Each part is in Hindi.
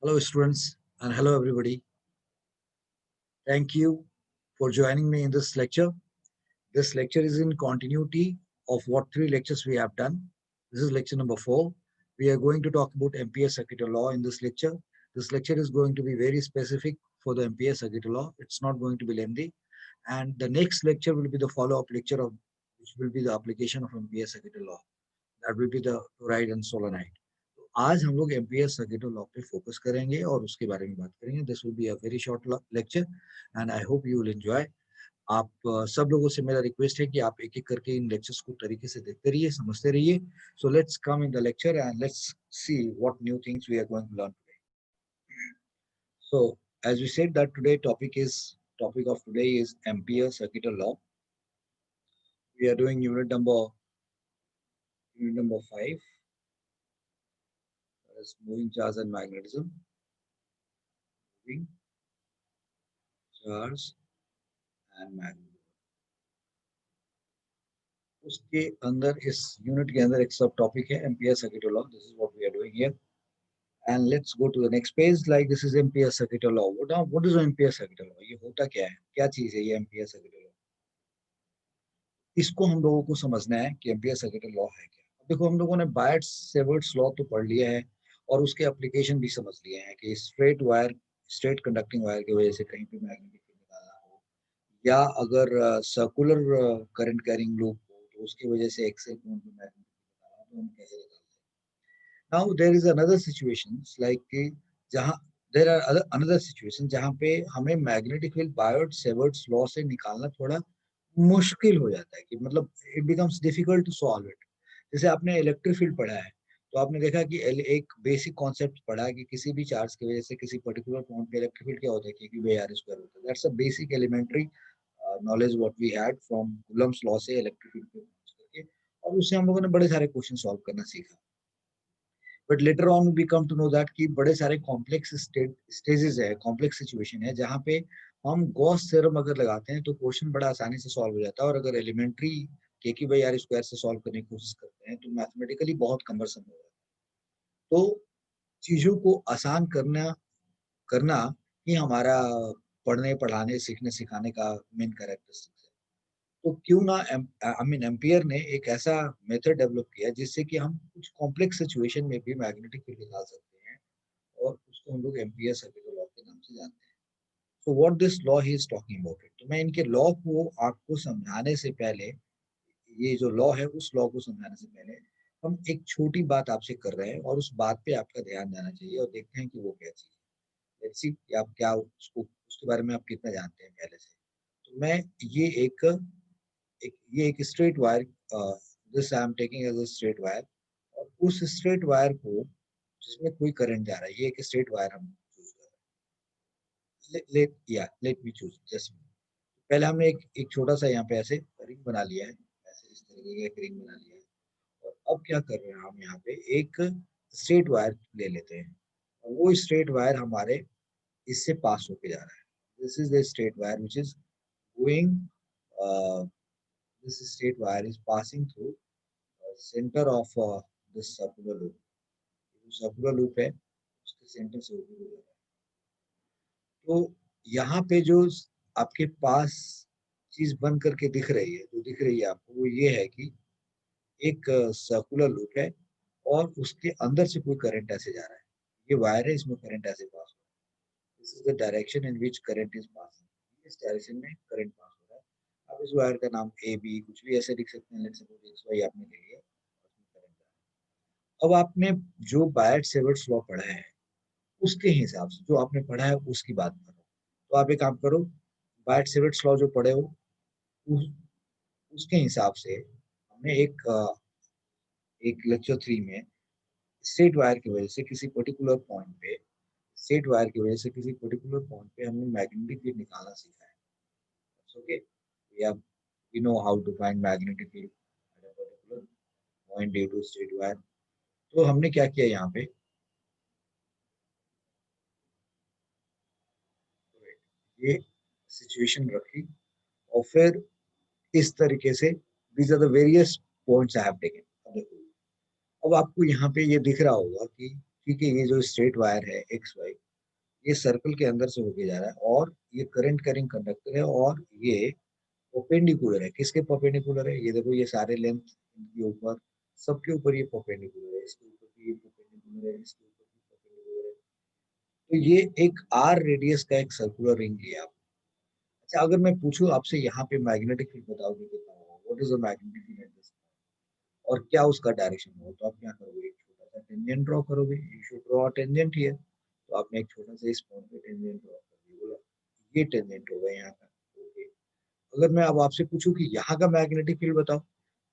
Hello students and hello everybody. Thank you for joining me in this lecture. This lecture is in continuity of what three lectures we have done. This is lecture number 4. We are going to talk about MPS circuitry law in this lecture. This lecture is going to be very specific for the MPS circuitry law. It's not going to be lengthy. And the next lecture will be the follow-up lecture of which will be the application of MPS circuitry law. That will be the toroid and solenoid. आज हम लोग एमपीएस सर्किट लॉ पे फोकस करेंगे और उसके बारे में बात करेंगे. This will be a very short lecture and I hope you will enjoy. आप सब लोगों से मेरा रिक्वेस्ट है कि आप एक एक करके इन लेक्चर्स को तरीके से देखते रहिए, समझते रहिए. So let's come in the lecture and let's see what new things we are going to learn today. So as we said that topic of today is ampere circuit law. We are doing unit number 5, that is moving charge and magnetism. Moving charge and magnetism. उसके अंदर इस यूनिट के अंदर एक सब टॉपिक है ampere circuit law. This is what we are doing here and let's go to the next page. Like this is ampere circuit law. What is ampere circuit law? ये होता क्या है, क्या चीज है ये एम्पियर सर्किट लॉ? इसको हम लोगों को समझना है कि एम्पियर सर्किट लॉ है क्या. देखो, हम लोगों ने बायट-सेवर्ट्स लॉ तो पढ़ लिया है और उसके एप्लीकेशन भी समझ लिए हैं कि स्ट्रेट कंडक्टिंग वायर की वजह से कहीं पे मैग्नेटिक फील्ड निकालना हो, या अगर सर्कुलर करंट कैरिंग लूप हो तो उसकी वजह से एक्सेल कोण पे मैग्नेटिक फील्ड निकालना हो तो हम कैसे निकालते हैं. Now there is another situations like जहां देयर आर अनदर सिचुएशन जहां पे हमें मैग्नेटिक फील्ड बायट-सेवर्ट्स लॉ से निकालना थोड़ा मुश्किल हो जाता है कि मतलब it becomes difficult to solve it. जैसे आपने इलेक्ट्रिक फील्ड पढ़ा है तो आपने देखा कि एक बेसिक कॉन्सेप्ट पढ़ा है कि किसी भी चार्ज की वजह से किसी पर्टिकुलर पॉइंट पे इलेक्ट्रिक फील्ड क्या होता है कि Q/R² होता है. That's a basic elementary knowledge what we had from Coulomb's law से इलेक्ट्रिक फील्ड पे पहुंच करके, और उससे हम लोगों ने बड़े सारे क्वेश्चन सॉल्व करना सीखा. But later on we come to know that कि बड़े सारे कॉम्प्लेक्स स्टेजेस है, कॉम्प्लेक्स सिचुएशन है जहाँ पे हम गॉस थ्योरम अगर लगाते हैं तो क्वेश्चन बड़ा आसानी से सॉल्व हो जाता है, और अगर एलिमेंट्री K/R² से सॉल्व करने की कोशिश करते हैं तो मैथमेटिकली बहुत कमरसम हो जाता है. तो चीजों को आसान करना करना ही हमारा पढ़ने पढ़ाने सीखने सिखाने का मेन कैरेक्टरिस्टिक है. तो क्यों ना आई मीन एम्पियर ने एक ऐसा मेथड डेवलप किया जिससे कि हम कुछ कॉम्प्लेक्स सिचुएशन में भी मैग्नेटिक फील्ड निकाल सकते हैं, और उसको हम लोग एम्पियर सर्किट लॉ के नाम से जानते हैं. So what this law he is talking about it. तो मैं इनके लॉ को आपको समझाने से पहले, ये जो लॉ है उस लॉ को समझाने से पहले हम एक छोटी बात आपसे कर रहे हैं और उस बात पे आपका ध्यान जाना चाहिए, और देखते हैं कि वो क्या चीज है. लेट्स सी कि आप क्या उसको उसके बारे में आप कितना जानते हैं पहले से. तो मैं ये एक straight wire, this I am taking as a straight wire, और उस स्ट्रेट वायर को जिसमें कोई करंट जा रहा है, ये एक स्ट्रेट वायर हम चूज कर रहे हैं. Let me choose just. पहले हमने एक छोटा सा यहाँ पे ऐसे रिंग बना लिया है, ऐसे इस तरीके का एक रिंग बना लिया है. और अब क्या कर रहे हैं, हम यहाँ पे एक स्ट्रेट वायर ले लेते हैं, और वो स्ट्रेट वायर हमारे इससे पास होके जा रहा है. This is the straight wire which is going, this straight wire is passing through center of this circular loop. जो सर्कुलर लूप है उसके सेंटर से होकर गुजर रहा है. तो यहाँ पे जो आपके पास चीज बन करके दिख रही है, जो दिख रही है आपको, वो ये है कि एक सर्कुलर लूप है और उसके अंदर से कोई करंट ऐसे जा रहा है. ये वायर है, इसमें करंट ऐसे पास हो रहा है. This is the direction in which current is passing. इस डायरेक्शन में करंट पास हो रहा है. आप इस वायर का नाम ए बी कुछ भी ऐसे लिख सकते हैं. लेट्स सपोज एक्स वाई आपने ले लिया. अब आपने जो बायट-सेवर्ट्स लॉ पढ़ा है उसके हिसाब से, जो आपने पढ़ा है उसकी बात करो. तो आप एक काम करो, बायट-सेवर्ट्स लॉ जो पढ़े हो उस उसके हिसाब से हमने एक लेक्चर 3 में स्ट्रेट वायर की वजह से किसी पर्टिकुलर पॉइंट पे स्ट्रेट वायर की वजह से किसी पर्टिकुलर पॉइंट पे हमने मैग्नेटिक फील्ड निकालना सीखा है. Okay, we know how to find magnetic field at a particular point due to straight wire. तो हमने क्या किया यहाँ पे, ये सिचुएशन रखी और फिर इस तरीके से these are the various points I have taken. अब आपको यहाँ पे ये दिख रहा होगा कि क्योंकि ये जो स्ट्रेट वायर है एक्स वाई, ये सर्कल के अंदर से होके जा रहा है और ये करंट कैरिंग कंडक्टर है और ये परपेंडिकुलर है। किसके परपेंडिकुलर है? ये देखो, ये सारे लेंथ के ऊपर, सबके ऊपर ये परपेंडिकुलर है, इसके ऊपर भी ये परपेंडिकुलर है, इसके ऊपर भी परपेंडिकुलर है। तो ये एक आर रेडियस का एक सर्कुलर रिंग लिया आप। अच्छा, अगर मैं पूछूं आपसे यहाँ पे मैग्नेटिक फील्ड बताओगे कितना होगा, what is the magnetic field at this, और क्या उसका डायरेक्शन होगा, तो आप क्या करोगे? एक छोटा सा टेंजेंट ड्रॉ करोगे, you should draw tangent here. तो आपने एक छोटा सा इस पॉइंट पे टेंजेंट ड्रॉ कर दिया, बोला ये टेंजेंट होगा यहाँ का। ओके, अगर मैं अब आपसे पूछूं कि यहाँ का मैग्नेटिक फील्ड बताओ,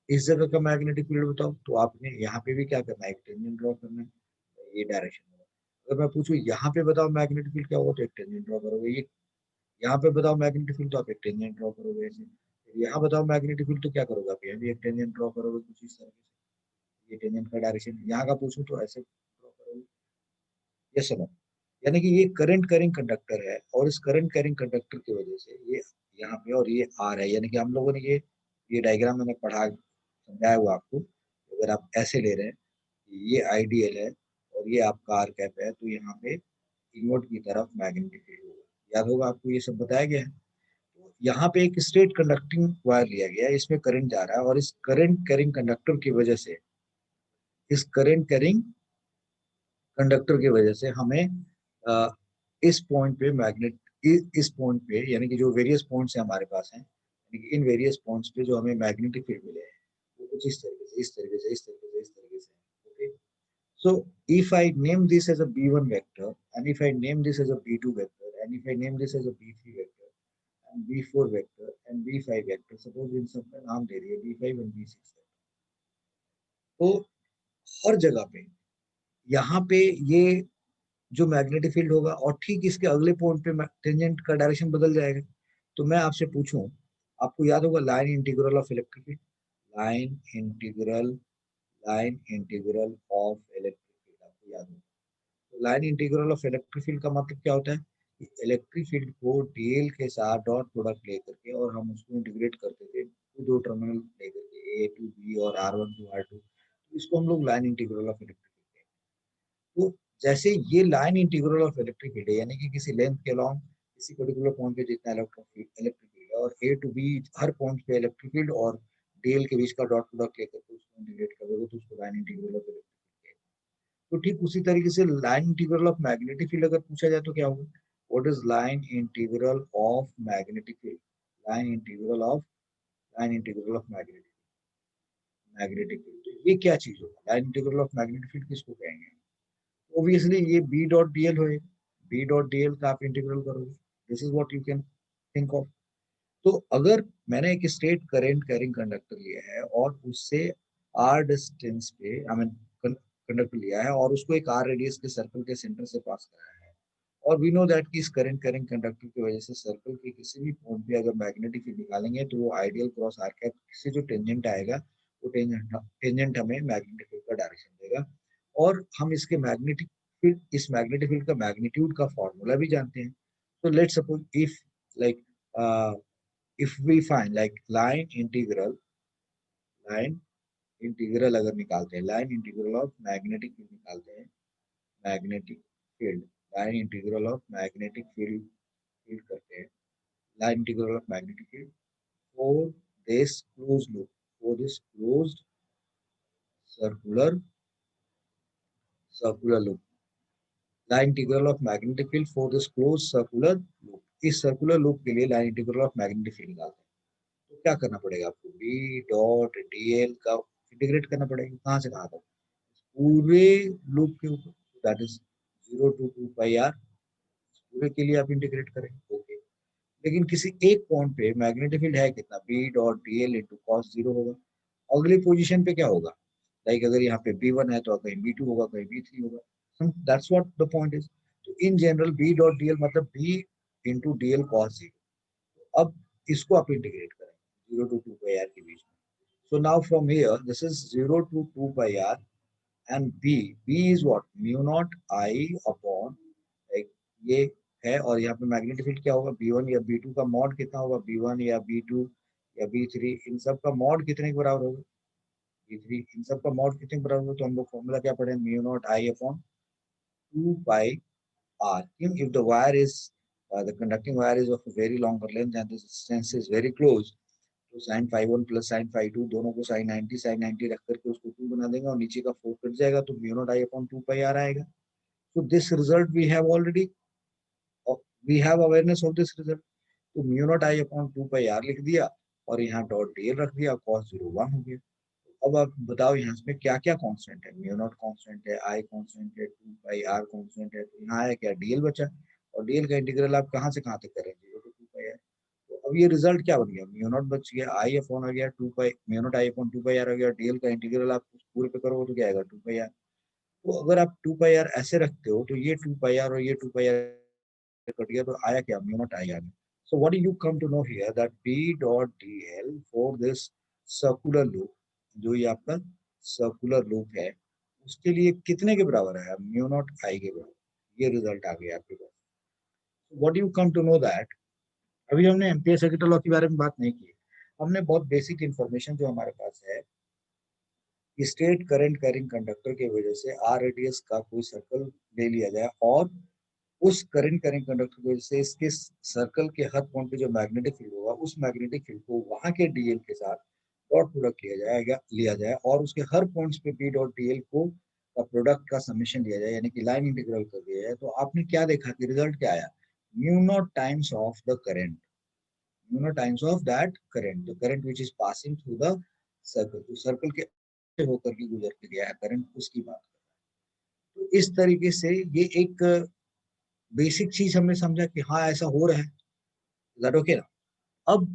इस जगह का मैग्नेटिक फील्ड बताओ, तो आपने यहाँ पे भी क्या करना है? एक टेंजेंट ड्रॉ करना है, ये डायरेक्शन होगा। अगर मैं पूछूं यहाँ पे बताओ मैग्नेटिक फील्ड क्या होगा, तो एक टेंजेंट ड्रॉ करोगे। ये यहाँ पे बताओ मैग्नेटिक फील्ड, तो आप एक टेंजेंट ड्रॉ करोगे ऐसे। फिर यहाँ बताओ मैग्नेटिक फील्ड, तो क्या करोगे आप? यहाँ भी एक टेंजेंट ड्रॉ करोगे कुछ इस तरह से। ये टेंजेंट का डायरेक्शन। यहाँ का पूछूं तो ऐसे ड्रॉ करोगे। ये सुनो, यानी कि ये करंट कैरिंग कंडक्टर है और इस करंट कैरिंग कंडक्टर की वजह से ये यहाँ पे और ये आर है, यानी कि हम लोगों ने ये डायग्राम मैंने पढ़ा समझाया हुआ आपको। अगर आप ऐसे ले रहे हैं, ये आइडियल है और ये आपका आर कैप है, तो यहाँ पे इनवर्ट की तरफ मैग्नेटिक फील्ड होगा। याद होगा आपको, ये सब बताया गया है। तो यहाँ पे एक स्ट्रेट कंडक्टिंग वायर लिया गया है, इसमें करंट जा रहा है और इस करंट कैरिंग कंडक्टर की वजह से, इस करंट कैरिंग कंडक्टर की वजह से हमें अ, इस पॉइंट पे मैग्नेट, इस पॉइंट पे, यानी कि जो वेरियस पॉइंट्स हैं हमारे पास हैं, यानी कि इन वेरियस पॉइंट्स पे जो हमें मैग्नेटिक फील्ड मिले हैं, वो कुछ इस तरीके से, इस तरीके से, इस तरीके से, इस तरीके से। Okay, so if I name this as a B1 vector, and if I name this as a B2 vector, and if I name this as a B3 vector, and B4 vector, and B5 vector, suppose इन सब का नाम दे दिए B5 and B6 vector, तो हर जगह पे यहाँ पे ये जो मैग्नेटिक फील्ड होगा और ठीक इसके अगले पॉइंट पे टेंजेंट का डायरेक्शन बदल जाएगा। तो मैं आपसे पूछूं, आपको याद होगा line integral of electric field, line integral, line integral of electric field आपको याद होगा। तो line integral of electric field का मतलब क्या होता है कि इलेक्ट्रिक फील्ड को डीएल के साथ डॉट प्रोडक्ट लेकर के और हम उसको इंटीग्रेट करते थे दो टर्मिनल लेकर के, ए टू बी और R1 टू R2, तो इसको हम लोग line integral of electric field कहते हैं। तो जैसे ये line integral of electric field है, यानी कि किसी लेंथ के अलॉन्ग किसी पर्टिकुलर पॉइंट पे जितना इलेक्ट्रिक फील्ड है और ए टू बी हर पॉइंट पे इलेक्ट्रिक फील्ड और डीएल के बीच का डॉट प्रोडक्ट लेकर के उसको इंटीग्रेट करोगे तो उसको line integral of electric field. तो ठीक उसी तरीके से line integral of magnetic field अगर पूछा जाए तो क्या होगा? What is line integral of magnetic field? Line integral of, line integral of magnetic field, तो ये क्या चीज होगा? Line integral of magnetic field किसको कहेंगे? ऑब्वियसली ये बी डॉट डीएल होएगा। बी डॉट डीएल का आप इंटीग्रल करोगे, this is what you can think of. तो अगर मैंने एक स्ट्रेट करंट कैरिंग कंडक्टर लिया है और उससे आर डिस्टेंस पे आई मीन कंडक्टर लिया है और उसको एक आर रेडियस के सर्कल के सेंटर से पास कराया है, और वी नो दैट कि इस करंट कैरिंग कंडक्टर की वजह से सर्कल के किसी भी पॉइंट पे अगर मैग्नेटिक फील्ड निकालेंगे तो वो आइडियल क्रॉस आर कैप से जो टेंजेंट आएगा, वो टेंजेंट हमें मैग्नेटिक फील्ड का डायरेक्शन देगा। और हम इसके मैग्नेटिक फील्ड, इस मैग्नेटिक फील्ड का मैग्नीट्यूड का फॉर्मूला भी जानते हैं। तो let suppose if like if we find like line integral अगर निकालते हैं, line integral of magnetic field निकालते हैं, magnetic field, line integral of magnetic field field करते हैं, line integral of magnetic field for this close loop, for this closed circular circular loop, line integral of magnetic field for this closed circular loop. इस सर्कुलर लूप के लिए line integral of magnetic field निकालते हैं, तो क्या करना पड़ेगा आपको? बी डॉट डीएल का इंटीग्रेट करना पड़ेगा, कहाँ से कहाँ तक? पूरे लूप के ऊपर, that is 0 to 2 pi r, पूरे के लिए आप इंटीग्रेट करेंगे। ओके, लेकिन किसी एक पॉइंट पे मैग्नेटिक फील्ड है कितना? B dot D L into cos zero होगा। अगली पोजीशन पे क्या होगा? लाइक अगर यहाँ पे बी वन है तो कहीं बी टू होगा, कहीं बी थ्री होगा। That's what the point is. तो in general B dot D L मतलब B into D L cos zero. अब इसको आप इंटीग्रेट करें 0 to 2 pi r के बीच में। So now from here, this is 0 to 2 pi r, and B is what? Mu naught I upon, like ये है, और यहाँ पे मैग्नेटिक फील्ड क्या होगा? B1 या B2 का मॉड कितना होगा? B1 या B2 या B3, इन सब का मॉड कितने के बराबर होगा? B3, इन सब का मॉड कितने के बराबर होगा? तो हम लोग फॉर्मूला क्या पढ़े? Mu naught I upon 2 pi r. If the wire is the conducting wire is of a very longer length and the distance is very close, तो sin phi 1 plus sin phi 2 दोनों को sin 90 रख करके उसको 2 बना देंगे और नीचे का 4 कट जाएगा तो mu naught I upon 2 pi r आएगा. So this result we have already, we have awareness of this result. तो mu naught I upon 2 pi r लिख दिया और यहाँ डॉट dl रख दिया, cos 0 1 हो गया. अब आप बताओ यहाँ पे क्या क्या कांस्टेंट है. म्यू नॉट कांस्टेंट है, आई कांस्टेंट है, 2 पाई आर कांस्टेंट है, तो यहाँ आया क्या, डीएल बचा. और डीएल का इंटीग्रल आप कहाँ से कहाँ तक करें, 0 to 2 पाई आर. तो अब ये रिजल्ट क्या बन गया, म्यू नॉट बच गया, आई अपॉन आ गया 2 pi, mu naught I upon 2 pi r आ गया. डीएल का इंटीग्रल आप पूरे पे करोगे तो क्या आएगा, 2 पाई आर. तो अगर आप 2 पाई आर ऐसे रखते हो तो ये 2 पाई आर और ये 2 पाई आर कट गया तो आया क्या, म्यू नॉट आई आ गया. So what do you come to know here that P dot dl for this circular loop, जो ये आपका सर्कुलर लूप है, उसके लिए कितने के बराबर है, म्यू नॉट आई के बराबर. ये रिजल्ट आ गया आपके पास. What you come to know that, अभी हमने एम्पियर सर्किट लॉ के बारे में बात नहीं की. हमने बहुत बेसिक इंफॉर्मेशन जो हमारे पास है, स्ट्रेट करंट कैरिंग कंडक्टर की वजह से आर रेडियस का कोई सर्कल ले लिया जाए और उस करंट कैरिंग कंडक्टर की वजह से इसके सर्कल के हर पॉइंट पे जो मैग्नेटिक फील्ड होगा उस मैग्नेटिक फील्ड को वहां के डीएल के साथ डॉट प्रोडक्ट लिया जाए और उसके हर पॉइंट्स पे पी डॉट डीएल को का प्रोडक्ट का समेशन लिया जाए, यानी कि लाइन इंटीग्रल कर दिया जाए. तो आपने क्या देखा कि रिजल्ट क्या आया, mu naught times of the current, mu naught times of that current, the current which is passing through the circle. तो सर्कल के होकर के गुजर के गया है करंट, उसकी बात कर. तो इस तरीके से ये एक बेसिक चीज हमने समझा कि हाँ ऐसा हो रहा है. दैट ओके ना. अब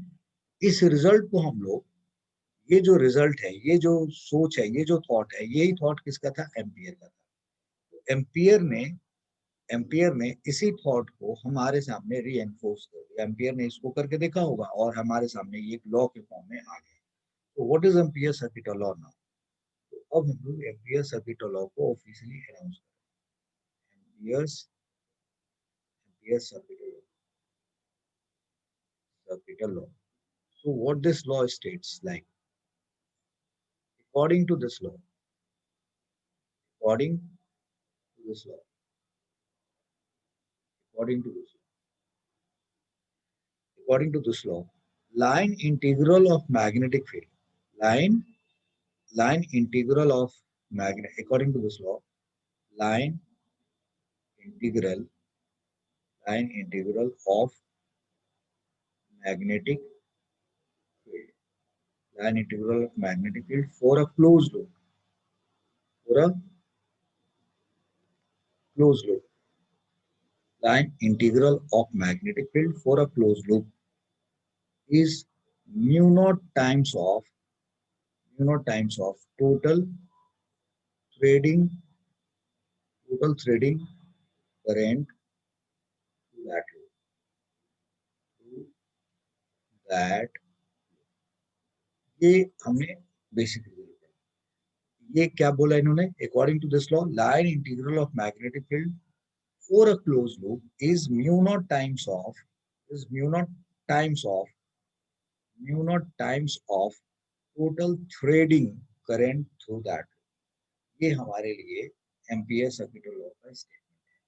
इस रिजल्ट को हम लोग, ये जो रिजल्ट है, ये जो सोच है, ये जो थॉट है, यही थॉट किसका था, एम्पियर का था. तो एम्पियर ने इसी थॉट को हमारे सामने री एनफोर्स कर दिया. एम्पियर ने इसको करके देखा होगा और हमारे सामने ये लॉ के फॉर्म में आ गया. तो what is ampere circuit law now. तो अब हम लोग एम्पियर सर्किट लॉ को ऑफिशियली अनाउंस करें. Ampere circuit law. So what this law states, like according to this law, according to this law, according to this, according to this law, line integral of magnetic field, line line integral of magnet. According to this law, line integral line integral of magnetic field, line integral of magnetic field for a closed loop, for a closed loop, line integral of magnetic field for a closed loop is mu naught times of total threading current to that. ये हमने बेसिकली ये क्या बोला इन्होंने, according to this law line integral of magnetic field for a closed loop is mu naught times of is mu naught times of total threading current through that. ये हमारे लिए एम्पियर सर्किट लॉ का स्टेटमेंट है.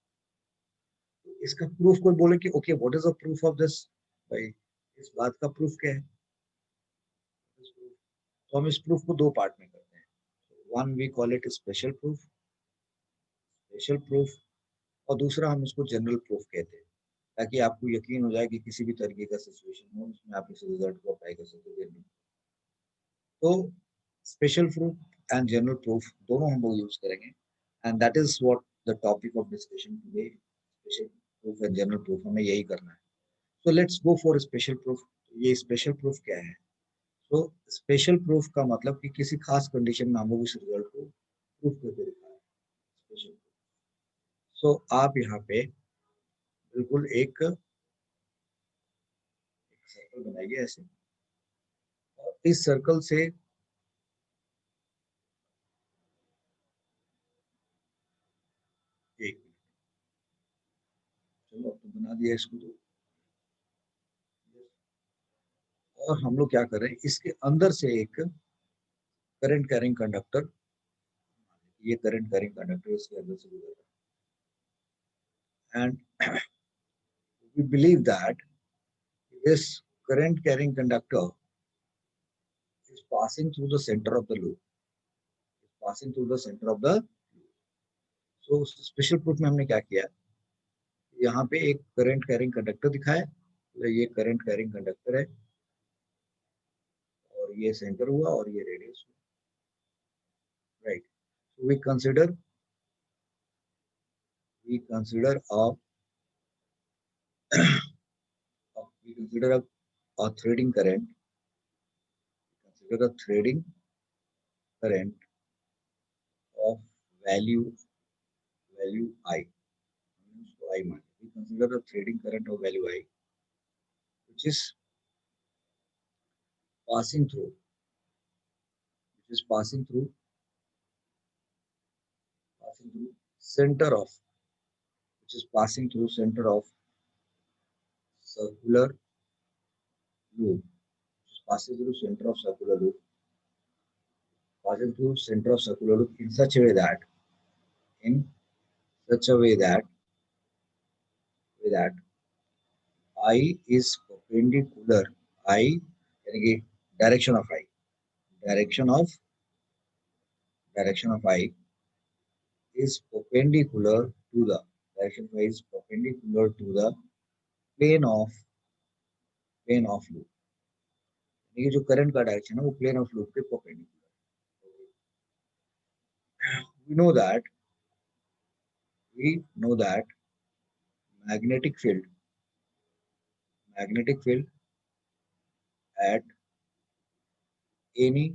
तो इसका प्रूफ कोई बोले कि okay what is the proof of this, भाई इस बात का प्रूफ क्या है. तो हम इस प्रूफ को दो पार्ट में करते हैं. One we call it special proof और दूसरा हम इसको जनरल प्रूफ कहते हैं, ताकि आपको यकीन हो जाए कि किसी भी तरीके का सिचुएशन हो उसमें आप इस रिजल्ट को अप्लाई कर सकते हैं. तो special proof and general proof दोनों हम लोग यूज करेंगे and that is what the topic of discussion today. Special proof and general proof हमें यही करना है. So let's go for special proof. ये स्पेशल प्रूफ क्या है. तो स्पेशल प्रूफ का मतलब कि किसी खास कंडीशन में हम लोग इस रिजल्ट को प्रूफ करके दिखाएं. स्पेशल. सो आप यहाँ पे बिल्कुल एक सर्कल बनाइए ऐसे और इस सर्कल से एक, चलो अब तो बना दिया इसको. तो और हम लोग क्या कर रहे हैं, इसके अंदर से एक करंट कैरिंग कंडक्टर, ये करंट कैरिंग कंडक्टर इसके अंदर से गुजर रहा है. and we believe that this current carrying conductor is passing through the center of the loop, passing through the center of the loop. So special proof में हमने क्या किया, यहाँ पे एक करंट कैरिंग कंडक्टर दिखाया, तो ये करंट कैरिंग कंडक्टर है और ये सेंटर हुआ और ये रेडियस हुआ, right. So we consider a a threading current, consider a threading current of value I. So I मान, we consider a threading current of value I, which is passing through, center of, which is passing through center of circular loop, which is passing through center of circular loop, in such a way that, in such a way that I is perpendicular, I यानी कि direction of I, direction of I is perpendicular to the, direction of I is perpendicular to the plane of loop. ये जो करंट का डायरेक्शन है वो प्लेन ऑफ लूप के perpendicular. we know that magnetic field at any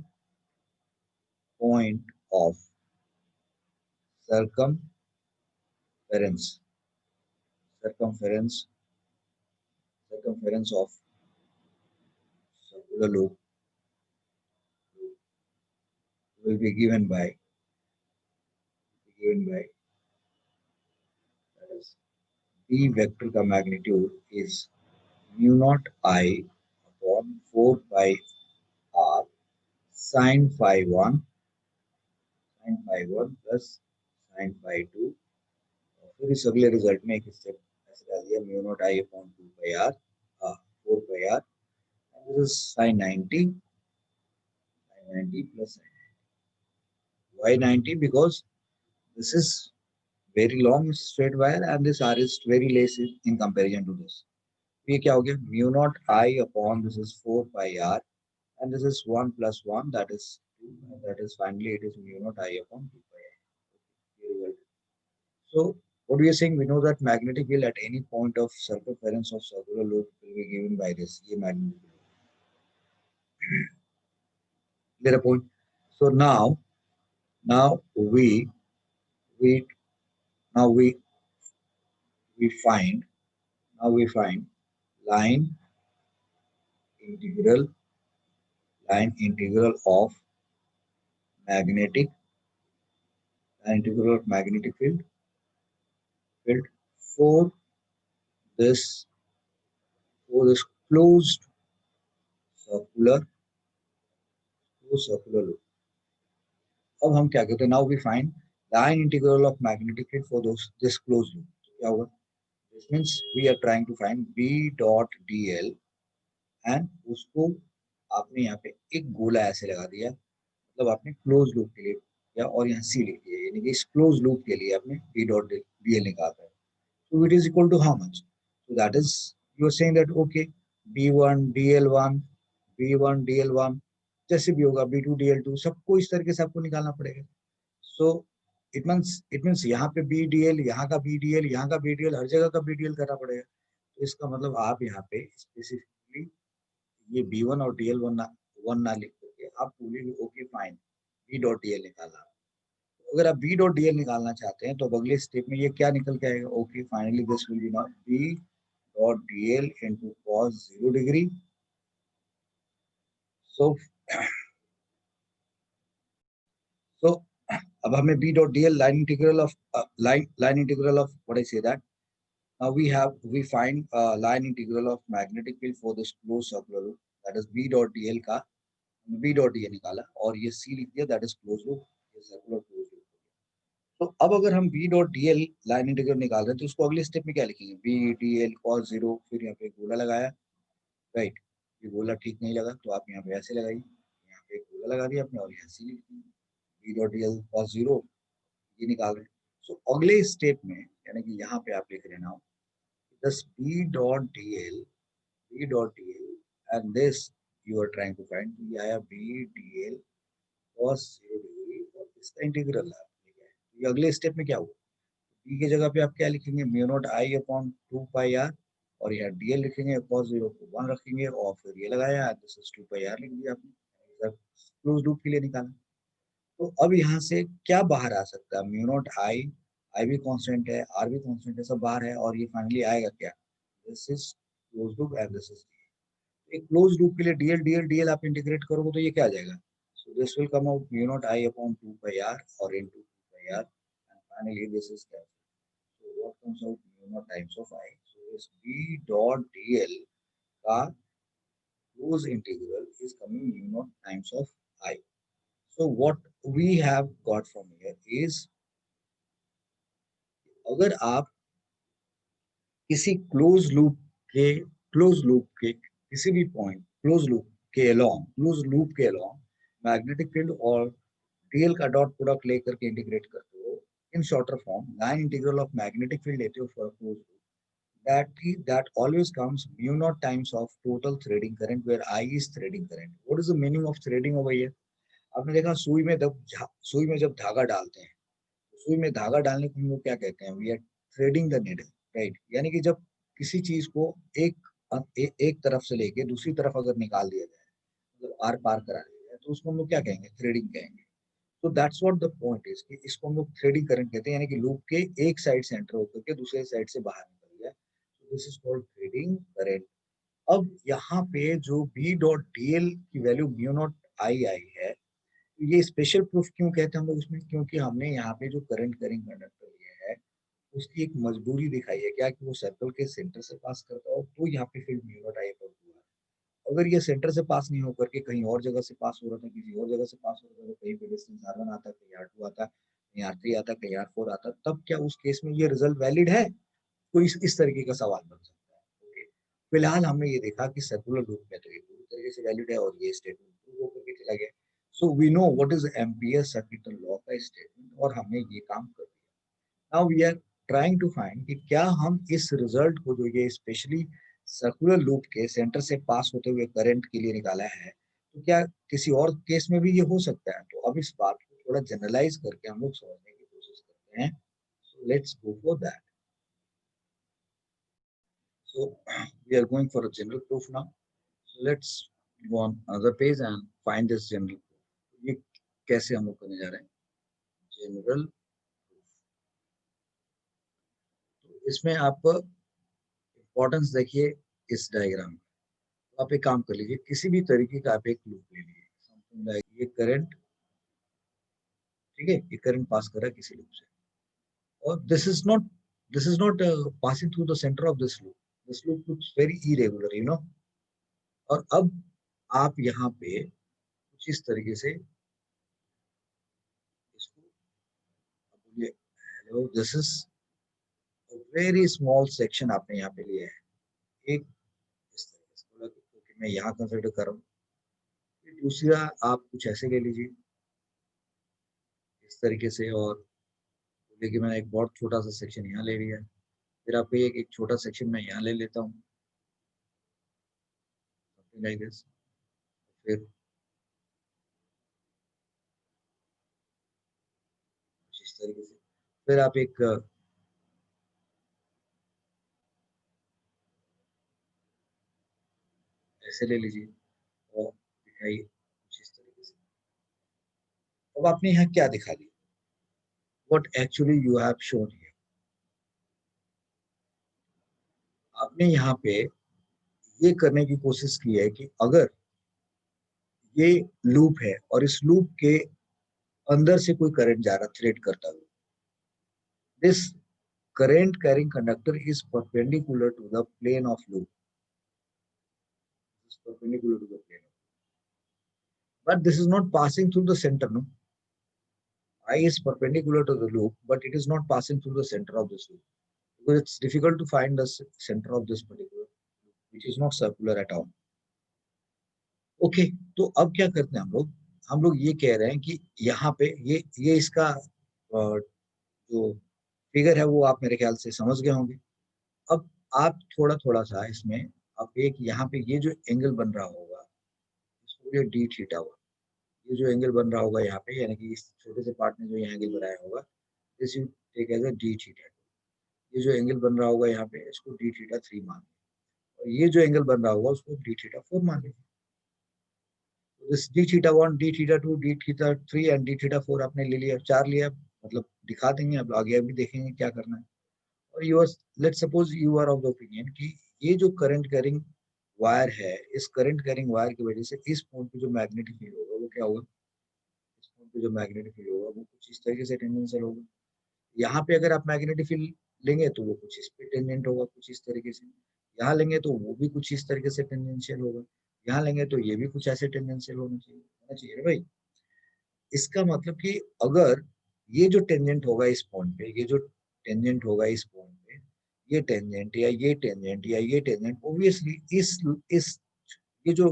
point of circumference of circular loop will be given by that is B vector का magnitude is mu naught I upon 4 pi r sin phi 1 plus sin phi 2. और फिर इस अगले रिजल्ट में एक स्टेप ऐसे डाल दिया, mu naught I upon 2 pi r 4 pi r, and this is sin 90 plus sin 90. Why 90? Because this is very long straight wire and this r is very less in comparison to this. ये क्या हो गया, mu naught I upon this is 4 pi r and this is 1 plus 1, that is 2, and that is finally it is mu naught I upon 2 pi r. So what we are saying, we know that magnetic field at any point of circumference of circular loop will be given by this, ये magnetic field. Get a point? So now we find line integral of magnetic field for this closed circular loop. अब हम क्या कहते हैं, now we find line integral of magnetic field for this closed loop. क्या होगा, this means we are trying to find B dot dl and उसको आपने यहाँ पे एक गोला ऐसे लगा दिया, मतलब आपने क्लोज लूप के लिए या और यहाँ सी लिख दिया, यानी कि इस क्लोज लूप के लिए आपने B dot dl निकाला है. So it is equal to how much? So that is, you are saying that okay, B1 dl1 जैसे भी होगा B2 dl2 सबको इस तरीके से आपको निकालना पड़ेगा. So it means यहाँ पे BDL, यहाँ का BDL, यहाँ का BDL, हर जगह का BDL करना पड़ेगा. तो इसका मतलब आप यहाँ पे स्पेसिफिकली ये B1 और DL1 ना लिख करके आप बोलेंगे okay fine B dot DL निकालना. अगर आप B डॉट DL निकालना चाहते हैं तो अगले स्टेप में ये क्या निकल के आएगा, okay finally this will be not B dot DL into cos 0 degree. So अब हमें B dot DL line integral of what I say that now we find line integral of magnetic field for this closed circular loop, that is B dot DL का B dot DL निकाला और ये C लिख दिया, that is closed loop, ये circular closed loop. तो अब अगर हम B dot D L line integral निकाल रहे हैं तो उसको अगले स्टेप में क्या लिखेंगे, B D L cos zero, फिर यहाँ पे गोला लगाया, राइट। ये गोला ठीक नहीं लगा तो आप यहाँ पे ऐसे लगाइए, यहाँ पे गोला लगा दिया आपने और यहाँ से लिख दिया B dot D L cos zero, ये निकाल रहे हैं। सो अगले स्टेप में यानी कि यहाँ पे आप लिख रहे ना, दस B dot D L, B dot D L and this you are trying to find, ये आया B D L cos 0 degree और इसका इंटीग्रल है, ये अगले स्टेप में क्या हुआ, बी की जगह पे आप क्या लिखेंगे, mu naught I upon 2 pi R, और यहाँ डीएल लिखेंगे, cos 0 को 1 रखेंगे और फिर ये लगाया, दिस इज 2 पाई आर लिख दिया आपने, क्लोज लूप के लिए निकाला। तो अब यहाँ से क्या बाहर आ सकता है, म्यू नॉट आई, आई भी कांस्टेंट है, आर भी कांस्टेंट है, सब बाहर है, और ये फाइनली आएगा क्या, this is close loop and this is, एक क्लोज लूप के लिए डीएल डीएल डीएल आप इंटीग्रेट करोगे तो ये क्या आ जाएगा, so this will come out mu naught I upon 2 pi r or into 2 pi r, and finally this is cancelled. So what comes out, mu naught times of I, so this b dot dl का close integral is coming mu naught times of I. So what we have got from here is, अगर आप किसी क्लोज लूप के किसी भी पॉइंट क्लोज लूप के अलोंग मैग्नेटिक फील्ड और डीएल का डॉट प्रोडक्ट लेकर के इंटीग्रेट करते हो, in shorter form line integral of magnetic field लेते हो for close loop, that always comes mu naught times of total threading current where I is threading current. What is the meaning of threading over here? आपने देखा सुई में जब धागा डालते हैं, सुई में धागा डालने को हम लोग क्या कहते हैं, we are threading the needle, right. यानी कि जब किसी चीज को एक तरफ से लेके दूसरी तरफ अगर निकाल दिया जाए, मतलब आर पार करा दिया जाए, तो उसको हम लोग क्या कहेंगे, थ्रेडिंग कहेंगे। तो that's what the point is कि इसको हम लोग थ्रेडिंग करंट कहते हैं, यानी कि लूप के एक साइड से एंटर होकर के दूसरे साइड से बाहर निकल गया, तो this is called threading current. अब यहाँ पे जो बी डॉट डीएल की वैल्यू म्यू नॉट आई आई है, ये स्पेशल प्रूफ क्यों कहते हैं हम लोग इसमें, क्योंकि हमने यहाँ पे जो करंट कैरिंग कंडक्टर लिया है उसकी एक मजबूरी दिखाई है क्या, कि वो सर्कल के सेंटर से पास करता हो, तो यहाँ पे फील्ड म्यू नॉट आई पर हुआ है। अगर ये सेंटर से पास नहीं होकर के कहीं और जगह से पास हो रहा था, किसी और जगह से पास हो रहा था, कहीं पे डिस्टेंस R1 आता, कहीं R2 आता, कहीं R3 आता, कहीं R4 आता, तब क्या उस केस में ये रिजल्ट वैलिड है, तो इस तरीके का सवाल बन सकता है। ओके, फिलहाल हमने ये देखा कि सर्कुलर लूप में तो ये पूरी तरीके से वैलिड है और ये स्टेटमेंट प्रूव होकर के चला गया। So we know what is ampere circuital law का स्टेटमेंट, और हमने ये काम कर दिया। Now we are trying to find कि क्या हम इस रिजल्ट को, जो ये स्पेशली सर्कुलर लूप के सेंटर से पास होते हुए करंट के लिए निकाला है, तो क्या किसी और केस में भी ये हो सकता है। तो अब इस बात को थोड़ा जनरलाइज करके हम लोग समझने की कोशिश करते हैं। So let's go for that. So we are going for a general proof now. So let's go on another page and find this general proof. ये कैसे हम लोग करने जा रहे हैं, जनरल proof। तो इसमें आप इम्पोर्टेंस देखिए इस डायग्राम में। तो आप एक काम कर लीजिए, किसी भी तरीके का आप एक लूप ले लीजिए, समथिंग लाइक ये करंट, ठीक है, ये करंट पास कर रहा है किसी लूप से, और this is not passing through the centre of this loop looks very irregular, you know. और अब आप यहाँ पे कुछ इस तरीके से इसको बोलिए, hello this is very small section आपने यहाँ पे लिया है, एक इस तरीके से बोला कि मैं यहाँ कंसिडर कर रहा हूँ। दूसरा आप कुछ ऐसे ले लीजिए इस तरीके से, और बोलिए कि मैंने एक बहुत छोटा सा सेक्शन यहाँ ले लिया, फिर आपको एक छोटा सेक्शन मैं यहाँ ले लेता हूँ, समथिंग लाइक दिस। फिर कुछ इस तरीके से, फिर आप एक ऐसे ले लीजिए और दिखाइए कुछ इस तरीके से। अब आपने यहाँ क्या दिखा दिया, what actually you have shown here, आपने यहाँ पे ये करने की कोशिश की है कि अगर ये लूप है और इस लूप के अंदर से कोई करंट जा रहा थ्रेड करता हुआ, this current carrying conductor is perpendicular to the plane of loop, is perpendicular to the plane, but this is not passing through the center, no। I is perpendicular to the loop, but it is not passing through the center of this loop because it's difficult to find the center of this particular loop, which is not circular at all. Okay, तो अब क्या करते हैं हम लोग ये कह रहे हैं कि यहाँ पे ये इसका जो फिगर है वो आप मेरे ख्याल से समझ गए होंगे। अब आप थोड़ा-थोड़ा सा इसमें आप एक यहाँ पे ये जो एंगल बन रहा होगा, इसको बोलिए डी थीटा 1। ये जो एंगल बन रहा होगा यहाँ पे यानी कि इस छोटे से पार्ट ने जो यहाँ एंगल बनाया होगा, this you take as a D theta 2। ये जो एंगल बन रहा होगा यहाँ पे इसको डी थीटा 3 मान लीजिए और ये जो एंगल बन रहा होगा उसको डी थीटा 4 मान लीजिए। तो this D theta 1, D theta 2, D theta 3 and D theta 4 आपने ले लिया, 4 लिया मतलब दिखा देंगे, अब आगे अभी देखेंगे क्या करना है। और you are let's suppose you are of the opinion कि ये जो करंट कैरिंग वायर है, इस करंट कैरिंग वायर की वजह से इस पॉइंट पे जो मैग्नेटिक फील्ड होगा वो क्या होगा? इस पॉइंट पे जो मैग्नेटिक फील्ड होगा वो कुछ इस तरीके से टेंजेंशियल होगा। यहाँ पे अगर आप मैग्नेटिक फील्ड लेंगे तो वो कुछ इस पे टेंजेंट होगा, कुछ इस तरीके से। यहाँ लेंगे तो वो भी कुछ इस तरीके से टेंजेंशियल होगा। यहाँ लेंगे तो ये भी कुछ ऐसे टेंजेंशियल होना चाहिए भाई। इसका मतलब कि अगर ये जो टेंजेंट होगा इस पॉइंट पे, ये जो टेंजेंट होगा इस पॉइंट पे, ये टेंजेंट या ये टेंजेंट या ये टेंजेंट ऑब्वियसली इस ये जो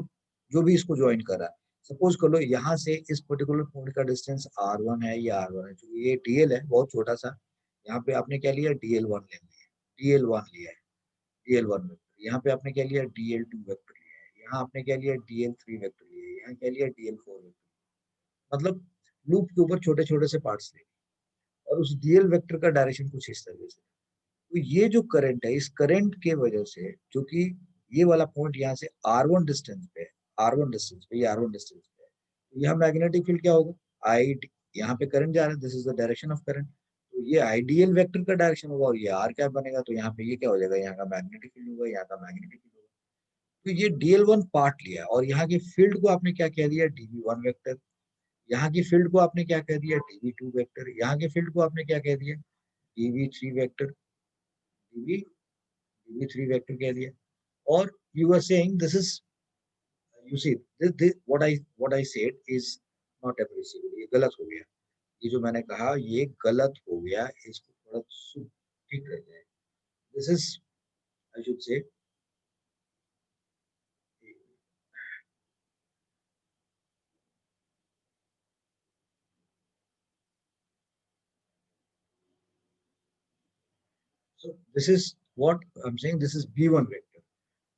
जो भी इसको ज्वाइन कर रहा है, सपोज कर लो यहाँ से इस पर्टिकुलर पॉइंट का डिस्टेंस r1 है, ये r1 है, क्योंकि ये dl है बहुत छोटा सा। यहाँ पे आपने क्या लिया dl1 ले लिया, dl1 लिया है, dl1 वेक्टर। यहाँ पे आपने क्या लिया dl2 वेक्टर लिया है, यहाँ आपने क्या लिया dl3 वेक्टर लिया है, यहाँ क्या लिया dl4 वेक्टर। मतलब लूप के ऊपर छोटे छोटे से पार्ट्स ले और उस dl वेक्टर का डायरेक्शन कुछ इस तरीके से। तो ये जो करंट है, इस करंट के वजह से जो कि ये वाला पॉइंट यहाँ से R1 डिस्टेंस पे है, R1 डिस्टेंस पे, ये R1 डिस्टेंस पे है, तो यहाँ मैग्नेटिक फील्ड क्या होगा आई, यहाँ पे करंट जा रहा है, this is the direction of current, तो ये आइडियल वेक्टर का डायरेक्शन होगा और ये आर क्या बनेगा, तो यहाँ पे ये क्या हो जाएगा, यहाँ का मैग्नेटिक फील्ड होगा, यहाँ का मैग्नेटिक फील्ड होगा। तो ये DL1 पार्ट लिया और यहाँ की फील्ड को आपने क्या कह दिया DB1 वेक्टर, यहाँ की फील्ड को आपने क्या कह दिया DB2 वेक्टर, यहाँ के फील्ड को आपने क्या कह दिया DB3 वेक्टर, DB3 वेक्टर कह दिया। और you are saying this is, you see this what I said is not appreciable, ये गलत हो गया, ये जो मैंने कहा ये गलत हो गया, इसको थोड़ा ठीक कर जाए। This is I should say, so this is what I am saying, this is B1 vector.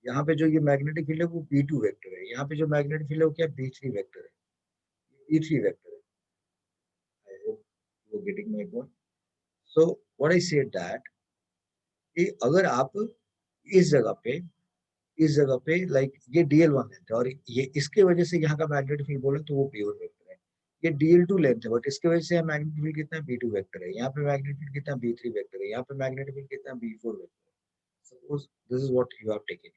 यहाँ पे जो ये मैग्नेटिक फील्ड है वो B2 वेक्टर है, यहाँ पे जो मैग्नेटिक फील्ड है वो क्या B3 वेक्टर है, B3 वेक्टर है। I hope you are getting my point. So what I said that कि अगर आप इस जगह पे इस जगह पे लाइक ये DL1 लेंथ है और ये इसके वजह से यहाँ का मैग्नेटिक फील्ड बोले तो वो B1 वेक्टर है। ये DL2 लेंथ है बट इसके वजह से मैग्नेटिक फील्ड कितना है B2 वेक्टर है, यहाँ पे मैग्नेटिक फील्ड कितना B3 वेक्टर है, यहाँ पे मैग्नेटिक फील्ड कितना B4 वेक्टर है। Suppose this is what you have taken,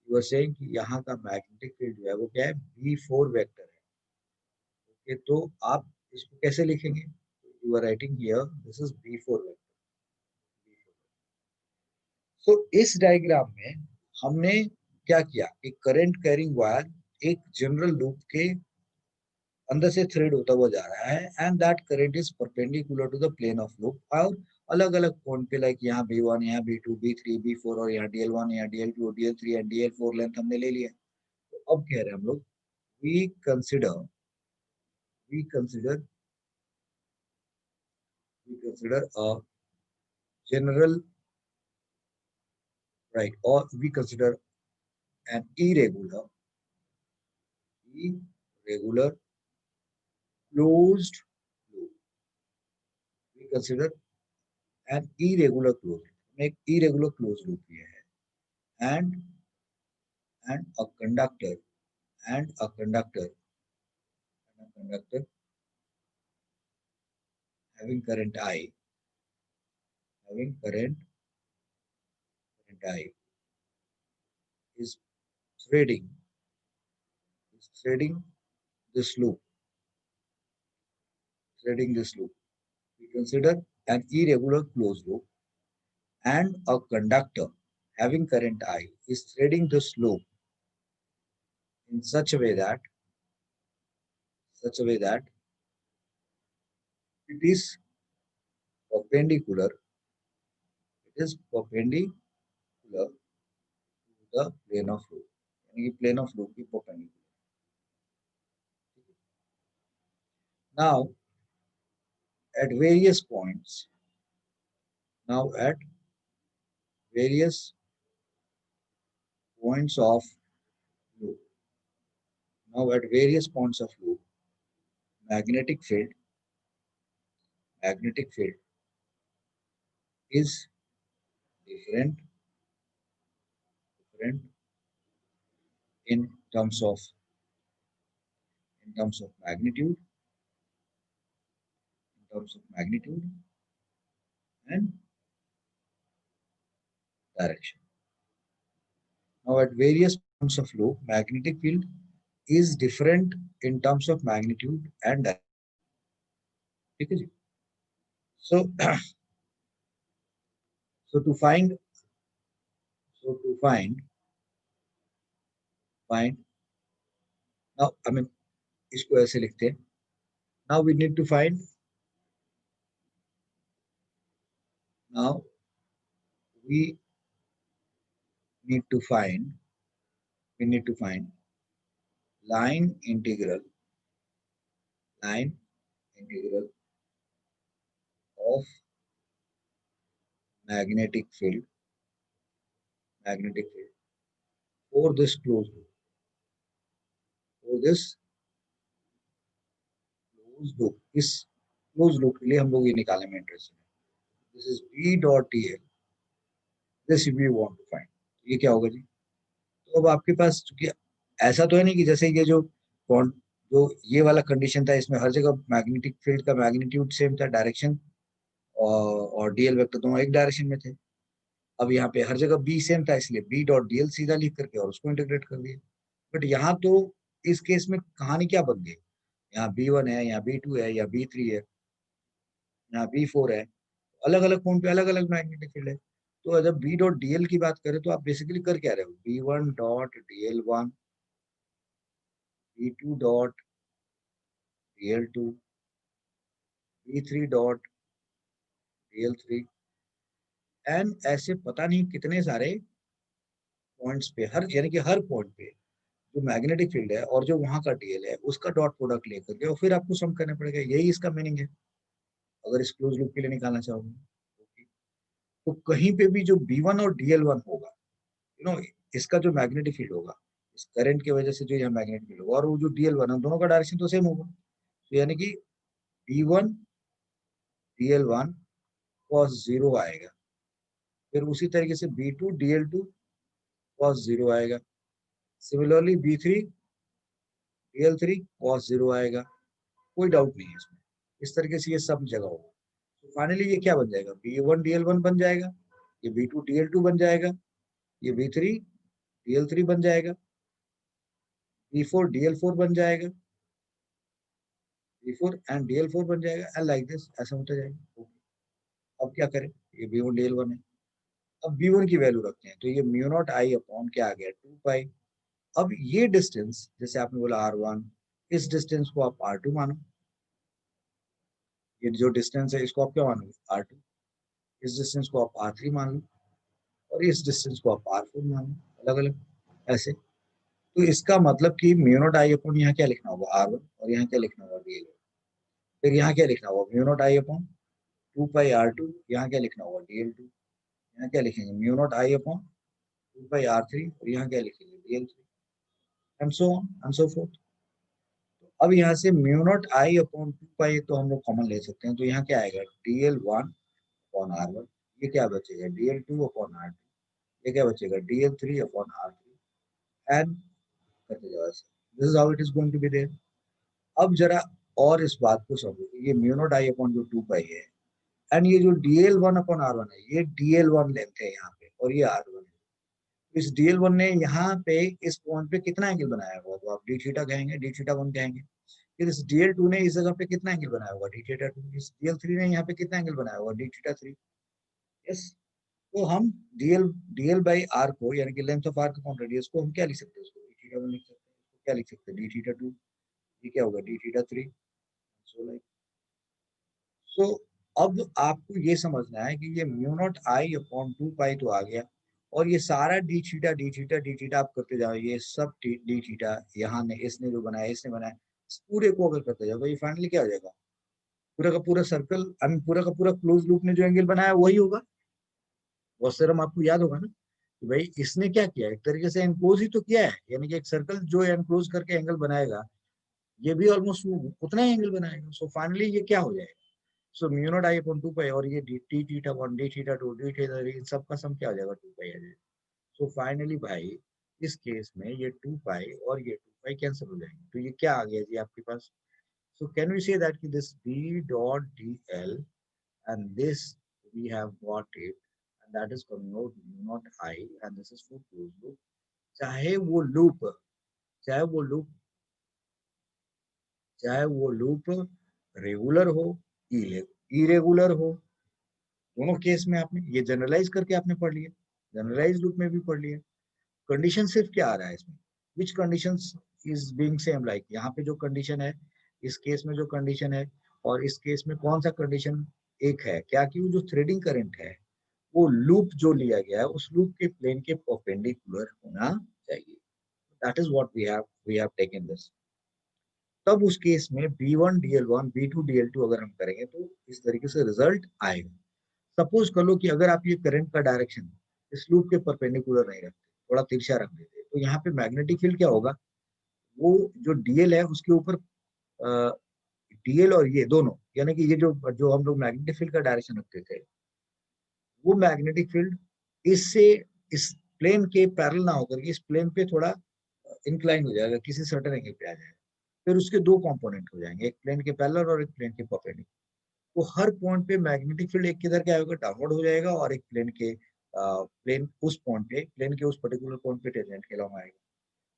you are saying कि यहाँ का मैग्नेटिक फील्ड जो है वो क्या है B4 वेक्टर है। ओके, तो आप इसको कैसे लिखेंगे, you are writing here this is B4 vector. तो इस डायग्राम में हमने क्या किया कि करंट कैरिंग वायर एक जनरल लूप के अंदर से थ्रेड होता हुआ जा रहा है and that current is perpendicular to the plane of loop, और अलग अलग पॉइंट पे लाइक यहाँ B1, यहाँ B2, B3, B4 और यहाँ DL1, यहाँ DL2, DL3 and DL4 length हमने ले लिया। तो अब कह रहे हैं हम लोग we consider we consider we consider a general right और we consider an irregular closed loop, we consider an irregular closed loop, एक irregular closed loop लिया है and a conductor and a conductor and a conductor having current I, having current I is threading threading this loop, threading this loop. We consider an irregular closed loop and a conductor having current I is threading this loop in such a way that It is perpendicular. It is perpendicular to the plane of loop. यानी कि plane of loop की perpendicular. Now at various points. Now at various points of loop. Now at various points of loop, magnetic field is different in terms of magnitude, and direction. Now at various points of loop, magnetic field is different in terms of magnitude and direction. ठीक है जी? So so to find now, I mean इसको ऐसे लिखते हैं. Now we need to find line integral of magnetic field for this closed loop. इस closed loop के लिए हम लोग ये निकालने में इंटरेस्टेड हैं. This is B dot dl. This we want to find. ये क्या होगा जी? तो अब आपके पास चूंकि ऐसा तो है नहीं कि जैसे ये जो ये वाला कंडीशन था, इसमें हर जगह मैग्नेटिक फील्ड का मैग्नीट्यूड सेम था, डायरेक्शन और डीएल वेक्टर दोनों एक डायरेक्शन में थे. अब यहाँ पे हर जगह बी सेम था, इसलिए बी डॉट डीएल सीधा लिख करके और उसको इंटीग्रेट कर दिया. बट यहाँ तो इस केस में कहानी क्या बन गई? यहाँ B1 है, यहाँ B2 है, या B3 है, यहाँ B4 है. अलग अलग पॉइंट पे अलग अलग मैग्नेटिक फील्ड है. तो जब B डॉट डीएल की बात करें तो आप बेसिकली कर क्या रहे हो? B1 dot DL1, B2 dot DL2, B3 dot DL3, and ऐसे पता नहीं कितने सारे पॉइंट्स पे, हर यानी कि हर पॉइंट पे जो मैग्नेटिक फील्ड है और जो वहां का डीएल है उसका डॉट प्रोडक्ट लेकर के और फिर आपको सम करना पड़ेगा. यही इसका मीनिंग है अगर इस क्लोज लूप के लिए निकालना चाहोगे. तो कहीं पे भी जो B1 और DL1 होगा, इसका जो मैग्नेटिक फील्ड होगा, इस करंट की वजह से जो यहाँ मैग्नेटिक फील्ड होगा, और वो जो DL1 है, दोनों का डायरेक्शन तो सेम होगा. तो यानी कि B1 DL1 cos 0 आएगा. फिर उसी तरीके से B2 DL2 cos 0 आएगा. सिमिलरली B3 DL3 cos 0 आएगा. कोई डाउट नहीं है इसमें. इस तरीके से ये सब जगह होगा. तो फाइनली ये क्या बन जाएगा? B1 DL1 बन जाएगा, ये B2 DL2 बन जाएगा, ये B3 DL3 बन जाएगा, B4 DL4 बन जाएगा, B4 एंड DL4 बन जाएगा, एंड लाइक दिस ऐसा होता जाएगा. अब क्या करें? ये B1 DL1 है. अब B1 की वैल्यू रखते हैं, तो ये म्यू नॉट आई अपॉन क्या आ गया? 2 पाई. अब ये डिस्टेंस जैसे आपने बोला R1, इस डिस्टेंस को आप R2 मानो. ये जो डिस्टेंस है इसको आप क्या मानो? R2. इस डिस्टेंस को आप R3 मान लो, और इस डिस्टेंस को आप R4 मान लो, अलग अलग ऐसे. तो इसका मतलब कि म्यू नॉट आई अपॉन यहाँ क्या लिखना होगा? R1, और यहाँ क्या लिखना होगा? DL. फिर यहाँ क्या लिखना होगा? Mu naught I upon 2 pi R2. यहाँ क्या लिखना होगा? DL2. यहाँ क्या लिखेंगे? Mu naught I upon 2 pi R3, और यहाँ क्या लिखेंगे? DL3, and so on and so fourth. अब यहाँ से म्यू नॉट आई अपॉन 2 पाई तो हम लोग कॉमन ले सकते हैं, तो यहाँ क्या आएगा? DL1 upon R1. ये क्या बचेगा? DL2 upon R2. ये क्या बचेगा? DL3 अपॉन R3, एंड करते जाओ ऐसे. This is how it is going to be there. अब जरा और इस बात को समझो, ये म्यू नॉट आई अपॉन जो 2 पाई है, एंड ये जो DL1 अपॉन R1 है, ये DL1 लेंथ है यहाँ पे, और ये R1 है. इस DL1 ने यहाँ पे इस पॉइंट पे कितना एंगल बनाया होगा? तो आप डी थीटा कहेंगे, डी थीटा 1 कहेंगे. फिर इस DL2 ने इस जगह पे कितना एंगल बनाया होगा? D theta 2. इस DL3 ने यहाँ पे कितना एंगल बनाया होगा? D theta 3. यस. तो हम DL बाई आर को, यानी कि length of arc upon radius को हम क्या लिख सकते हैं? उसको डी थीटा 1 लिख सकते हैं. इसको क्या लिख सकते हैं? D theta 2. ये क्या होगा? D theta 3. सो लाइक तो अब आपको ये समझना है कि ये म्यू नॉट आई अपॉन 2 पाई तो आ गया, और ये सारा डी थीटा आप करते जाओ, ये सब डी थीटा यहाँ ने इसने जो बनाया इसने बनाया, इस पूरे को अगर करते जाओ तो ये फाइनली क्या हो जाएगा, पूरा का पूरा सर्कल, आई मीन पूरा का पूरा क्लोज लूप ने जो एंगल बनाया वही होगा। वो थ्योरम आपको याद होगा ना कि भाई इसने क्या किया, एक तरीके से एनक्लोज ही तो किया है, यानी कि एक सर्कल जो एनक्लोज करके एंगल बनाएगा ये भी ऑलमोस्ट उतना ही एंगल बनाएगा। सो फाइनली ये क्या हो जाएगा, so mu naught I upon 2 पाई, और ये D theta 1 D theta 2 D theta 3 इन सब का सम क्या हो जाएगा, 2 पाई आ जाएगा। सो फाइनली भाई इस केस में ये 2 पाई और ये 2 पाई कैंसिल हो जाएंगे, तो ये क्या आ गया जी आपके पास। So can we say that कि this B dot D L and this we have got it, and that is coming out mu naught I, and this is for closed loop। चाहे वो लूप चाहे वो लूप चाहे वो लूप रेगुलर हो इरेगुलर हो, दोनों केस में आपने ये जनरलाइज करके आपने पढ़ लिया, जनरलाइज लूप में भी पढ़ लिया। कंडीशन सिर्फ क्या आ रहा है इसमें, which condition is being same, like यहाँ पे जो कंडीशन है, इस केस में जो कंडीशन है, और इस केस में कौन सा कंडीशन एक है, क्या कि वो जो थ्रेडिंग करंट है वो लूप जो लिया गया है उस लूप के प्लेन के परपेंडिकुलर होना चाहिए। That is what we have taken this. तब उस केस में B1 DL1 B2 DL2 अगर हम करेंगे तो इस तरीके से रिजल्ट आएगा। सपोज कर लो कि अगर आप ये करंट का डायरेक्शन इस लूप के परपेंडिकुलर नहीं रखते, थोड़ा तिरछा रख देते, तो यहाँ पे मैग्नेटिक फील्ड क्या होगा, वो जो डीएल है उसके ऊपर डीएल और ये दोनों, यानी कि ये जो जो हम लोग मैग्नेटिक फील्ड का डायरेक्शन रखते थे, वो मैग्नेटिक फील्ड इससे इस प्लेन के पैरेलल ना होकर के इस प्लेन पे थोड़ा इंक्लाइन हो जाएगा, किसी सर्टेन एंगल पे आ जाएगा। फिर उसके दो कंपोनेंट हो जाएंगे, एक प्लेन के पैरेलल और एक प्लेन के परपेंडिकुलर। तो हर पॉइंट पे मैग्नेटिक फील्ड एक किधर क्या होगा, डाउनवर्ड हो जाएगा, और एक प्लेन उस पॉइंट पे प्लेन के उस पर्टिकुलर पॉइंट पे टेंजेंट के अलॉन्ग आएगा।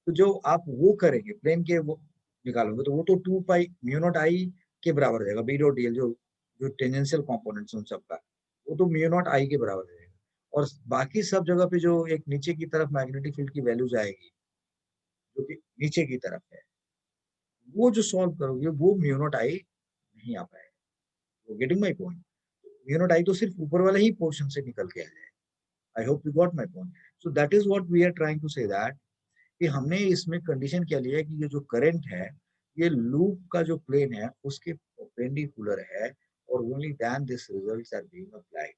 तो जो आप वो करेंगे प्लेन के वो निकालोगे तो वो तो 2 पाई म्यू नॉट आई के बराबर हो जाएगा, बी डॉट डीएल जो जो टेंजेंशियल कंपोनेंट्स उन सबका, वो तो म्यू नॉट आई के बराबर हो जाएगा। और बाकी सब जगह पे जो एक नीचे की तरफ मैग्नेटिक फील्ड की वैल्यूज आएगी जो कि नीचे की तरफ है, वो जो सॉल्व करोगे वो म्यू नॉट आई नहीं आ पाएगा। Getting my point, mu naught I तो सिर्फ ऊपर वाले ही पोर्शन से निकल के आ जाएगा। I hope you got my point. So that is what we are trying to say that कि हमने इसमें कंडीशन क्या लिया है कि ये जो करंट है ये लूप का जो प्लेन है उसके परपेंडिकुलर है, और only then this results are being applied.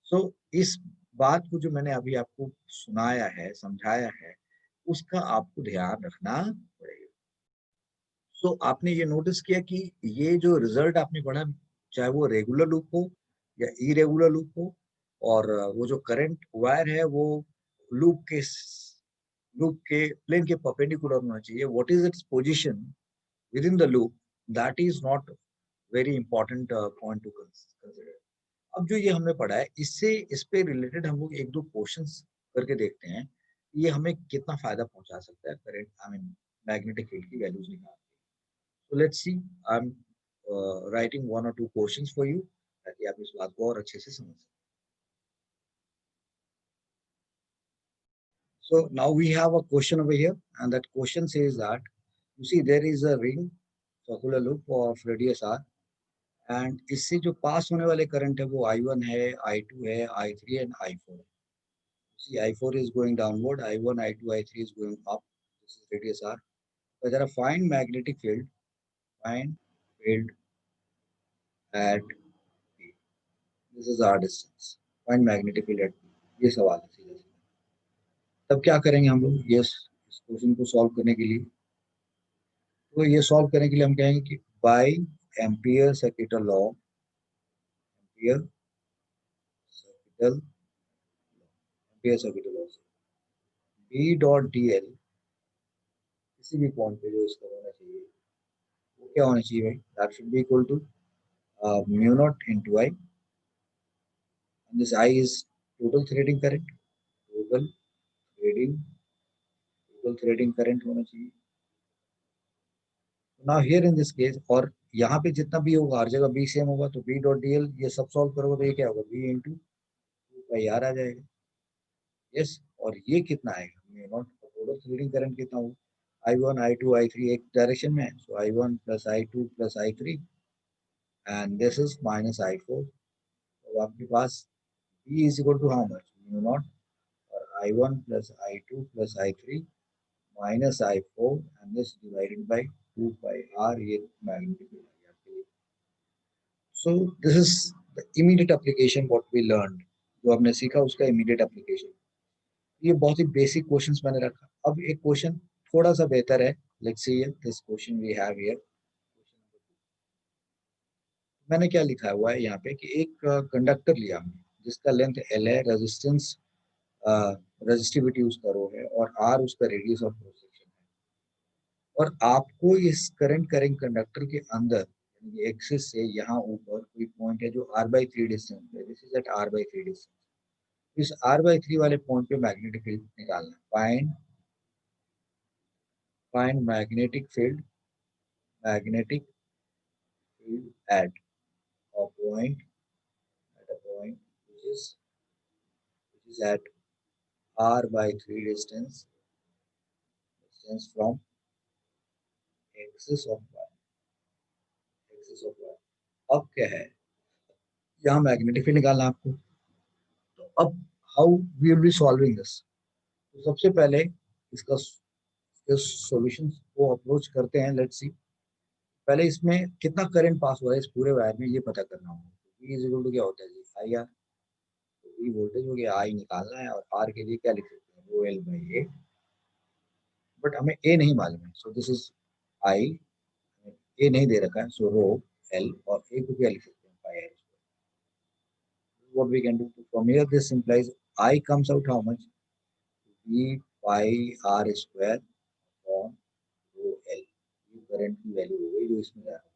So इस बात को जो मैंने अभी आपको सुनाया है समझाया है उसका आपको ध्यान रखना पड़ेगा। सो आपने ये नोटिस किया कि ये जो रिजल्ट आपने पढ़ा, चाहे वो रेगुलर लूप हो या इरेगुलर लूप हो, और वो जो करंट वायर है वो लूप के लूप के प्लेन के परपेंडिकुलर होना चाहिए। What is its position with in the loop, that is not very important point two consider. अब जो ये हमने पढ़ा है इससे इस पे रिलेटेड हम लोग एक दो क्वेश्चंस करके देखते हैं, ये हमें कितना फायदा पहुंचा सकता है current I mean magnetic field की वैल्यूज निकाल। So let's see. I'm writing one or two questions for you ताकि आप इस बात को और अच्छे से समझ सकें. So now we have a question over here, and that question says that you see there is a ring circular loop of radius r, and इससे जो पास होने वाले करंट है वो I1 है, I2 है, I3 and I4 है. See I4 is going downward, I1, I2, I3 is going up. This is radius r. So there are find magnetic field, find field at P. This is r distance. Find magnetic field at P. ये सवाल है सीधा सीधा। तब क्या करेंगे हम लोग ये इस क्वेश्चन को सॉल्व करने के लिए, तो ये सॉल्व करने के लिए हम कहेंगे कि by ampere circuital law, ampere circuital ampere circuital law से बी डॉट डी एल किसी भी पॉइंट पे जो इसका होना चाहिए वो क्या होना चाहिए भाई, that should be equal to mu naught into I, and this I is total threading current, total threading total threading current होना चाहिए। Now here in this case, और यहाँ पे जितना भी होगा हर जगह बी सेम होगा, तो बी डॉट डी एल ये सब सॉल्व करोगे तो ये क्या होगा, बी इंटू पाई आर आ जाएगा। यस, और ये कितना आएगा, mu naught total threading current कितना होगा, I1 I2 I3 एक डायरेक्शन में है, so I1 plus I2 plus I3 and this is minus I four. तो आपके पास B is equal to how much, mu naught और I one plus I two plus I three minus I four and this divided by two pi are, ये मैग्नेटिक फील्ड आ गया आपके लिए। So this is the immediate application what we learn, जो हमने सीखा उसका इमीडिएट एप्लीकेशन। ये बहुत ही बेसिक क्वेश्चंस मैंने रखा। अब एक क्वेश्चन थोड़ा सा बेहतर है, let's see this question we have here. मैंने क्या लिखा हुआ है यहाँ पे कि एक कंडक्टर लिया हमने जिसका लेंथ एल है, रेजिस्टेंस रेजिस्टिविटी उसका रो है और आर उसका रेडियस ऑफ क्रॉस सेक्शन है, और आपको इस करंट करेंट कंडक्टर के अंदर एक्सिस से यहाँ ऊपर कोई पॉइंट है जो आर बाई थ्री डिस्टेंस है, this is at R by three distance. इस आर बाई थ्री वाले पॉइंट पे मैग्नेटिक फील्ड निकालना है। Find magnetic field at a point which is at r by 3 distance from axis of y। अब क्या है, यहाँ मैग्नेटिक फील्ड निकालना है आपको। तो अब how we will be solving this. तो सबसे पहले इसका सॉल्यूशन को अप्रोच करते हैं। लेट्स सी, पहले इसमें कितना करंट पास हो रहा है इस पूरे वायर में, ये पता करना होगा। V इज इक्वल टू क्या होता है जी, आई आर। V वोल्टेज हो गया, आई निकालना है, और आर के लिए क्या लिख सकते हैं, rho L by A. But हमें ए नहीं मालूम है, सो दिस इज आई। ए नहीं दे रखा है, सो रो एल, और ए को क्या लिख सकते हैं, पाई are. what we can do from here, this implies I comes out how much, V pi r square upon rho L। ये करंट की वैल्यू हो गई जो इसमें जा रहा है।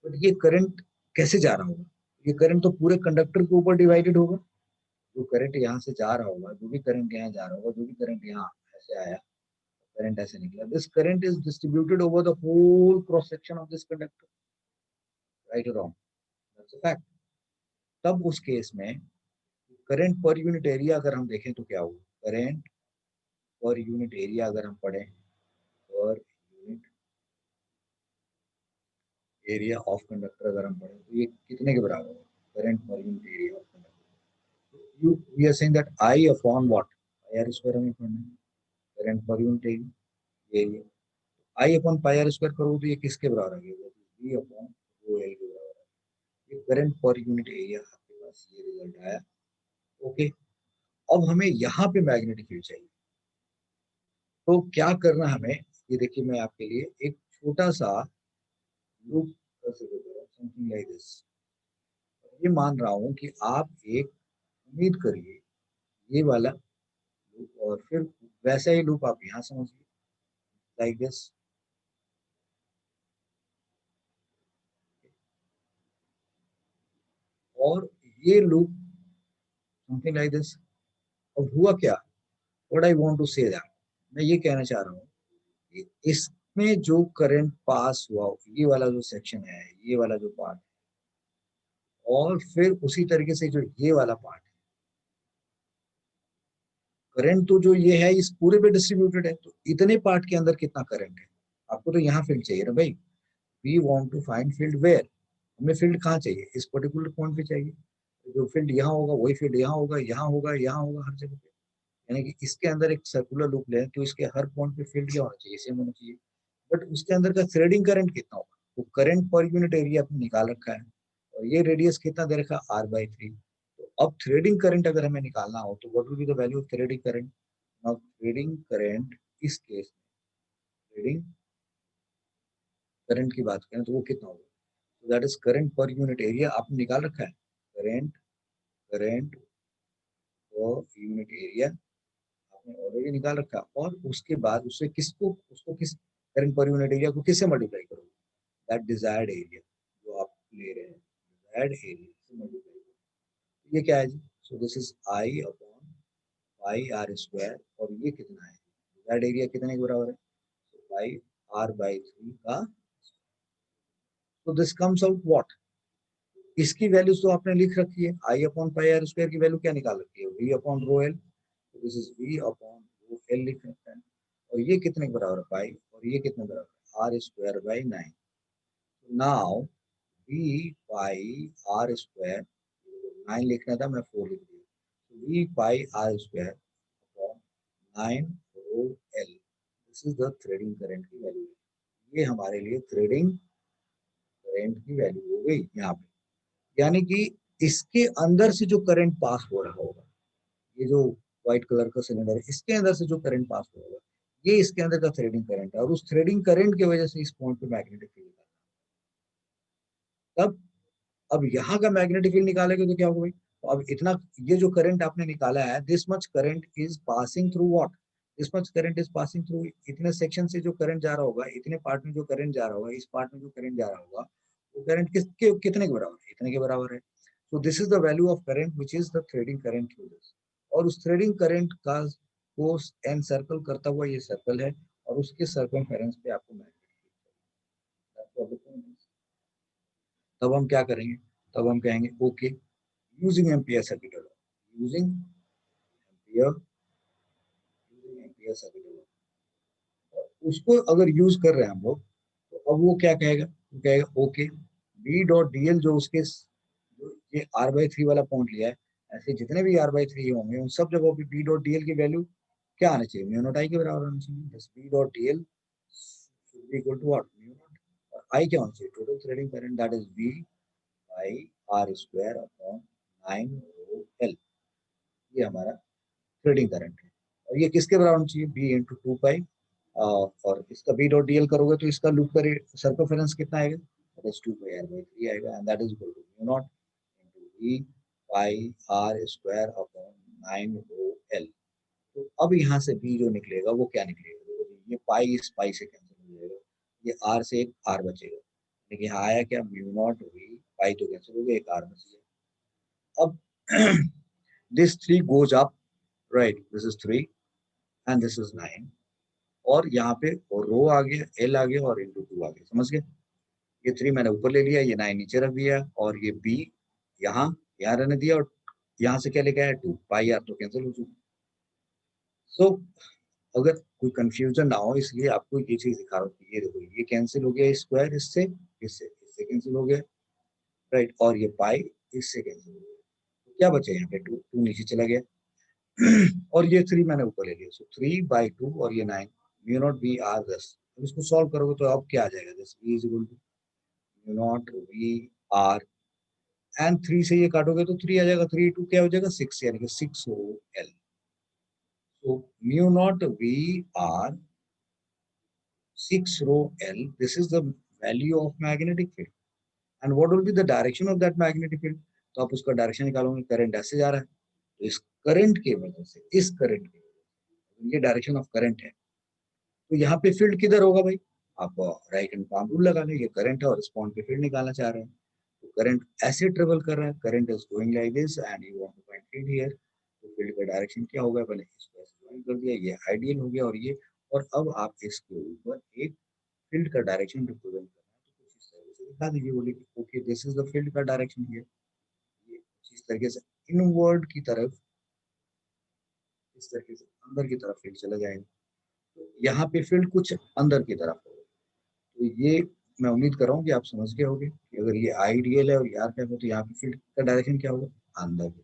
बट ये करंट कैसे जा रहा होगा, ये करंट तो पूरे कंडक्टर के ऊपर डिवाइडेड होगा। जो करंट यहाँ से जा रहा होगा, जो भी करंट यहाँ जा रहा होगा, जो भी करंट यहाँ ऐसे आया, करंट ऐसे निकला, this current is distributed over the whole cross section of this conductor, right और रॉन्ग, दैट्स अ फैक्ट। तब उस केस में करंट पर यूनिट एरिया अगर हम देखें तो क्या होगा, करंट पर यूनिट एरिया अगर हम पढ़ें, पर यूनिट एरिया ऑफ कंडक्टर अगर हम पढ़ें तो ये कितने के बराबर है, करंट पर unit area of conductor. You we are saying that I upon what, pi are square हमें पढ़ना है, करंट पर unit area. I upon pi are square करो तो ये किसके बराबर आ गया, वी अपॉन रो एल के बराबर है। ये करंट पर यूनिट एरिया आपके पास ये रिजल्ट आया। ओके, अब हमें यहाँ पे मैग्नेटिक फील्ड चाहिए। तो क्या करना हमें, ये देखिए मैं आपके लिए एक छोटा सा लूप कंसीडर कर रहा हूँ, समथिंग लाइक दिस। ये मान रहा हूँ कि आप एक, उम्मीद करिए ये वाला लूप, और फिर वैसा ही लूप आप यहाँ समझिए, लाइक दिस। और ये लूप समथिंग लाइक दिस। अब हुआ क्या, what I want to say that, मैं ये कहना चाह रहा हूँ कि इसमें जो करंट पास हुआ, ये वाला जो सेक्शन है, ये वाला जो पार्ट, और फिर उसी तरीके से जो ये वाला पार्ट है, करंट तो जो ये है इस पूरे पे डिस्ट्रीब्यूटेड है, तो इतने पार्ट के अंदर कितना करंट है, आपको तो यहाँ फील्ड चाहिए ना भाई। We want to find field where, हमें फील्ड कहाँ चाहिए, इस पर्टिकुलर पॉइंट पे चाहिए। जो फील्ड यहाँ होगा वही फील्ड यहाँ होगा, यहाँ होगा, यहाँ होगा, हर जगह पे। यानी कि इसके अंदर एक सर्कुलर लूप ले तो इसके हर पॉइंट पे फील्ड क्या होना चाहिए, सेम होना चाहिए। बट उसके अंदर का थ्रेडिंग करंट कितना होगा, तो करंट पर यूनिट एरिया आपने निकाल रखा है, और ये रेडियस कितना दे रखा है, आर बाई थ्री। तो अब थ्रेडिंग करंट अगर हमें निकालना हो तो what will be the value of threading current. Now threading current, इस केस थ्रेडिंग करंट की बात करें तो वो कितना होगा, तो दैट इज करंट पर यूनिट एरिया आपने निकाल रखा है। करंट करंट पर यूनिट एरिया आपने ऑलरेडी निकाल रखा, और उसके बाद उससे किसको, उसको किस करंट पर यूनिट एरिया को किससे मल्टीप्लाई करोगे, दैट डिजायर्ड एरिया जो आप ले रहे हैं, डिजायर्ड एरिया से मल्टीप्लाई करोगे। ये क्या है जी, so this is I upon pi are square, और ये कितना है, डिजायर्ड एरिया कितने के बराबर है, पाई आर बाई थ्री का। तो दिस कम्स आउट व्हाट, इसकी वैल्यूज तो आपने लिख रखी है, I upon pi are square की वैल्यू क्या निकाल रखी है, V upon rho L. This is V upon rho L लिख रखा है, और ये कितने के बराबर है, पाई, और ये कितने बराबर है, R square by nine. Now V pi are square, 9 लिखना था मैं 4 लिख दिया, V pi are square upon 9 rho L, this is the threading current की वैल्यू। ये हमारे लिए थ्रेडिंग करंट की वैल्यू हो गई यहाँ पे। यानी कि इसके अंदर से जो करंट पास हो रहा होगा, ये जो व्हाइट कलर का सिलेंडर है, इसके अंदर से जो करंट पास हो रहा होगा, ये इसके अंदर का थ्रेडिंग करंट है, और उस थ्रेडिंग करंट की वजह से इस पॉइंट पे मैग्नेटिक फील्ड तब अब यहाँ का मैग्नेटिक फील्ड निकालेंगे तो क्या होगा भाई, तो अब इतना, ये जो करंट आपने निकाला है, this much current is passing through what, this much current is passing through, इतने सेक्शन से जो करंट जा रहा होगा, इतने पार्ट में जो करंट जा रहा होगा, इस पार्ट में जो करंट जा रहा होगा, वो करंट किसके कितने के बराबर है, इतने के बराबर है। तो this is the value of current which is the threading current through this, और उस थ्रेडिंग करंट का कोर्स एन सर्कल करता हुआ ये सर्कल है, और उसके सर्कमफेरेंस पे आपको मैग्नेटिक फील्ड, तब हम क्या करेंगे, तब हम कहेंगे okay, using ampere circuit law, using ampere, using ampere circuit law, उसको अगर यूज कर रहे हैं हम लोग, तो अब वो क्या कहेगा, वो कहेगा okay, B dot D L जो उसके जो ये आर बाई थ्री वाला पॉइंट लिया है, ऐसे जितने भी आर बाई थ्री होंगे उन सब जगहों पे बी डॉट डी एल की वैल्यू क्या आना चाहिए, म्यू नॉट आई के बराबर आना चाहिए, बस B dot D L should be equal to what, mu naught, और आई क्या होना चाहिए, total threading current, that is B by R square upon 9 rho L, ये हमारा थ्रेडिंग करंट है, और ये किसके बराबर होना चाहिए, बी इंटू टू पाई, और इसका बी डॉट डीएल करोगे तो इसका लूप का सर्कमफेरेंस कितना आएगा, that is 2 pi R by 3 आएगा, and that is equal to mu naught into B pi are square upon 9 rho L. तो अब यहाँ से बी जो निकलेगा वो क्या निकलेगा, देखो ये पाई इस पाई से कैंसिल हो जाएगा, ये आर से एक आर बचेगा, लेकिन यहाँ आया क्या, म्यू नॉट वी, पाई तो कैंसिल हो गया, एक आर बच गया। अब this 3 goes up, right, this is 3 and this is 9, और यहाँ पे रो आ गया, एल आ गया, और इंटू 2 आ गया, समझ गए, ये 3 मैंने ऊपर ले लिया, ये 9 नीचे रख दिया, और ये बी यहाँ यहाँ रहने दिया, और यहाँ से क्या लेके आया 2 पाई आर, तो कैंसिल हो चुका। सो अगर कोई कंफ्यूजन ना हो इसलिए आपको ये चीज दिखा रहा हूँ, ये देखो ये कैंसिल हो गया स्क्वायर, इससे इससे कैंसिल हो गया, राइट, और ये पाई इससे कैंसिल हो गया, तो क्या बचे यहाँ पे 2, 2 नीचे चला गया, और ये 3 मैंने ऊपर ले लिया, सो 3 बाई 2 और ये 9, म्यू नॉट वी आर 10, अब इसको सॉल्व करोगे तो अब क्या आ जाएगा, this V is equal to mu naught V R, and 3 से ये काटोगे तो 3 आ जाएगा, 3 टू क्या हो जाएगा 6, यानी कि 6 O L, so mu naught V R 6 rho L. This is the value of magnetic field. And what will be the direction of that magnetic field? तो आप उसका डायरेक्शन निकालोगे, करंट ऐसे जा रहा है, तो इस करंट की वजह से, इस करंट की वजह से, ये डायरेक्शन ऑफ करंट है, तो यहाँ पे फील्ड किधर होगा भाई, आप राइट हैंड पाम रूल लगा लें, ये करंट है और इस पॉइंट पे फील्ड निकालना चाह रहे हैं, तो करंट ऐसे ट्रेवल कर रहा है, current is going like this and you want to find field here, तो फील्ड का डायरेक्शन क्या होगा, पहले इसको ऐसे ज्वाइन कर दिया, ये आइडियल हो गया, और ये, और अब आप इसके ऊपर एक फील्ड का डायरेक्शन रिप्रेजेंट करना है, तो कुछ इस तरीके से दिखा दीजिए, बोले कि okay this is the field का डायरेक्शन हियर, ये कुछ इस तरीके से इनवर्ड की तरफ, इस तरीके से अंदर की तरफ फील्ड चला जाएगा, तो यहाँ पे फील्ड कुछ अंदर की तरफ होगा, तो ये मैं उम्मीद कर रहा हूँ कि आप समझ गए होंगे कि अगर ये आइडियल है और यार क्या हो, तो यहाँ पे फील्ड का डायरेक्शन क्या होगा, अंदर की,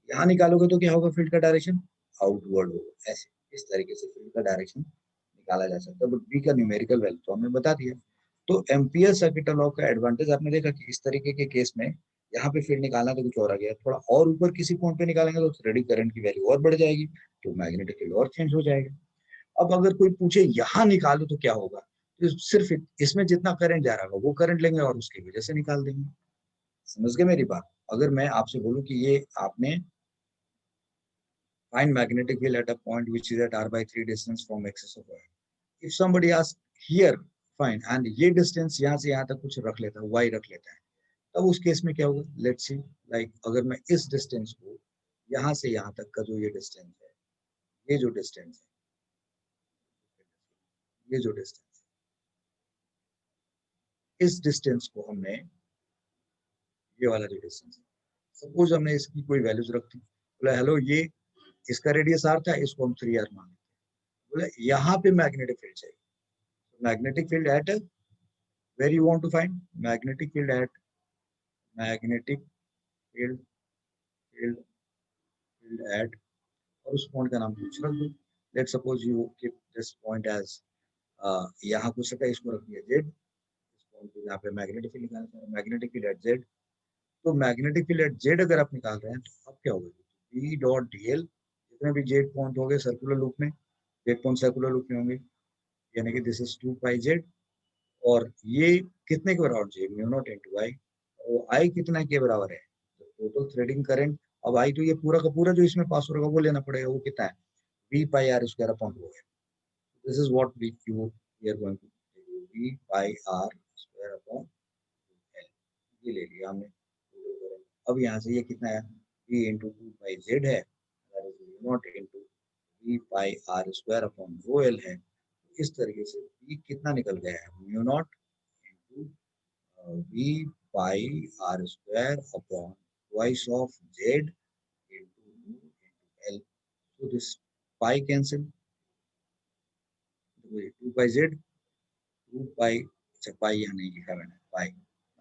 यहाँ निकालोगे तो क्या होगा, फील्ड का डायरेक्शन आउटवर्ड होगा, ऐसे इस तरीके से फील्ड का डायरेक्शन निकाला जा सकता है, बट बी का न्यूमेरिकल वैल्यू तो हमने बता दिया। तो एम्पियर सर्किट लॉ का एडवांटेज आपने देखा कि इस तरीके के केस में यहाँ पे फील्ड निकालना तो कुछ और आ गया, थोड़ा और ऊपर किसी पॉइंट पे निकालेंगे तो थ्रेडी करंट की वैल्यू और बढ़ जाएगी, तो मैग्नेटिक फील्ड और चेंज हो जाएगा। अब अगर कोई पूछे यहाँ निकालो तो क्या होगा, तो सिर्फ इसमें जितना करंट जा रहा होगा वो करंट लेंगे और उसकी वजह से निकाल देंगे, समझ गए मेरी बात। अगर मैं आपसे बोलूं कि ये आपने find magnetic field at a point which is at r by 3 distance from axis of y, if somebody asks here find and ये distance यहाँ से यहाँ तक कुछ रख लेता है, y रख लेता है, तब उस केस में क्या होगा, लेट्स सी, लाइक अगर मैं इस डिस्टेंस को यहाँ से यहाँ तक का जो ये डिस्टेंस है, ये जो डिस्टेंस है, ये जो डिस्टेंस है, इस डिस्टेंस को हमने, ये वाला जो डिस्टेंस है, सपोज हमने इसकी कोई वैल्यूज रखती, बोला हेलो ये इसका रेडियस आर था, इसको हम 3r मान लेते, बोले यहाँ पे मैग्नेटिक फील्ड चाहिए, magnetic field at where you want to find magnetic field at magnetic field field field at, और उस पॉइंट का नाम कुछ रख दो। Let suppose you keep this point as, यहाँ कुछ रखा है, इसको रख दिया जेड, इस पॉइंट को यहाँ पे मैग्नेटिक फील्ड निकालना चाह रहे हैं, मैग्नेटिक फील्ड एट जेड। तो मैग्नेटिक फील्ड एट जेड अगर आप निकाल रहे हैं तो अब क्या होगा, बी डॉट डी एल, जितने भी जेड पॉइंट होंगे सर्कुलर लूप में, जेड पॉइंट सर्कुलर लूप में होंगे, यानी कि दिस इज 2 पाई जेड, और ये कितने के बराबर चाहिए, म्यू नॉट इनटू आई, और आई कितना के बराबर है, टोटल थ्रेडिंग करंट। अब आई तो ये पूरा का पूरा जो इसमें पास हो रहा वो लेना पड़ेगा, वो कितना है, V pi are square upon rho है। This is what we are going to, V pi are square upon L, ये ले लिया हमने। अब यहाँ से ये कितना है, वी इंटू 2 पाई जेड है, naught into V pi are square upon rho L है। इस तरीके से वी कितना निकल गया है, mu naught into V pi are square upon twice of Z into L. तो this pi cancel, 2 pi Z, 2 pi, अच्छा pi यहाँ नहीं लिखा मैंने, pi,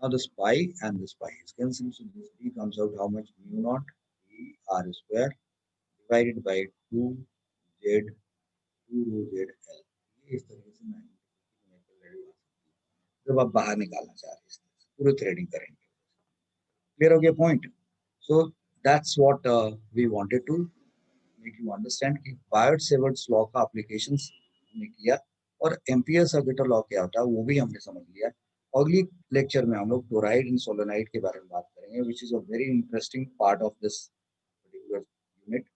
now this pi and this pi is cancelled, so this p comes out how much, mu naught v r square divided by 2 z 2 rho z l। ये इस तरीके से मैंने जब आप बाहर निकालना चाह रहे हैं पूरे थ्रेडिंग करेंगे। क्लियर हो गया point? So that's what we wanted to make you understand कि बायट सेवर्ट्स लॉ का एप्लीकेशन हमने किया, और एम्पियर सर्किट लॉ क्या होता है वो भी हमने समझ लिया। अगली लेक्चर में हम लोग टोराइड एंड सोलेनोइड के बारे में बात करेंगे, which is a very interesting part of this particular unit.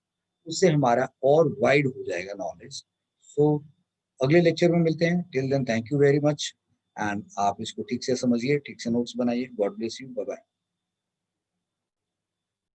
उससे हमारा और वाइड हो जाएगा नॉलेज। सो अगले लेक्चर में मिलते हैं। Till then thank you very much, and आप इसको ठीक से समझिए, ठीक से नोट्स बनाइए। God bless you, bye bye.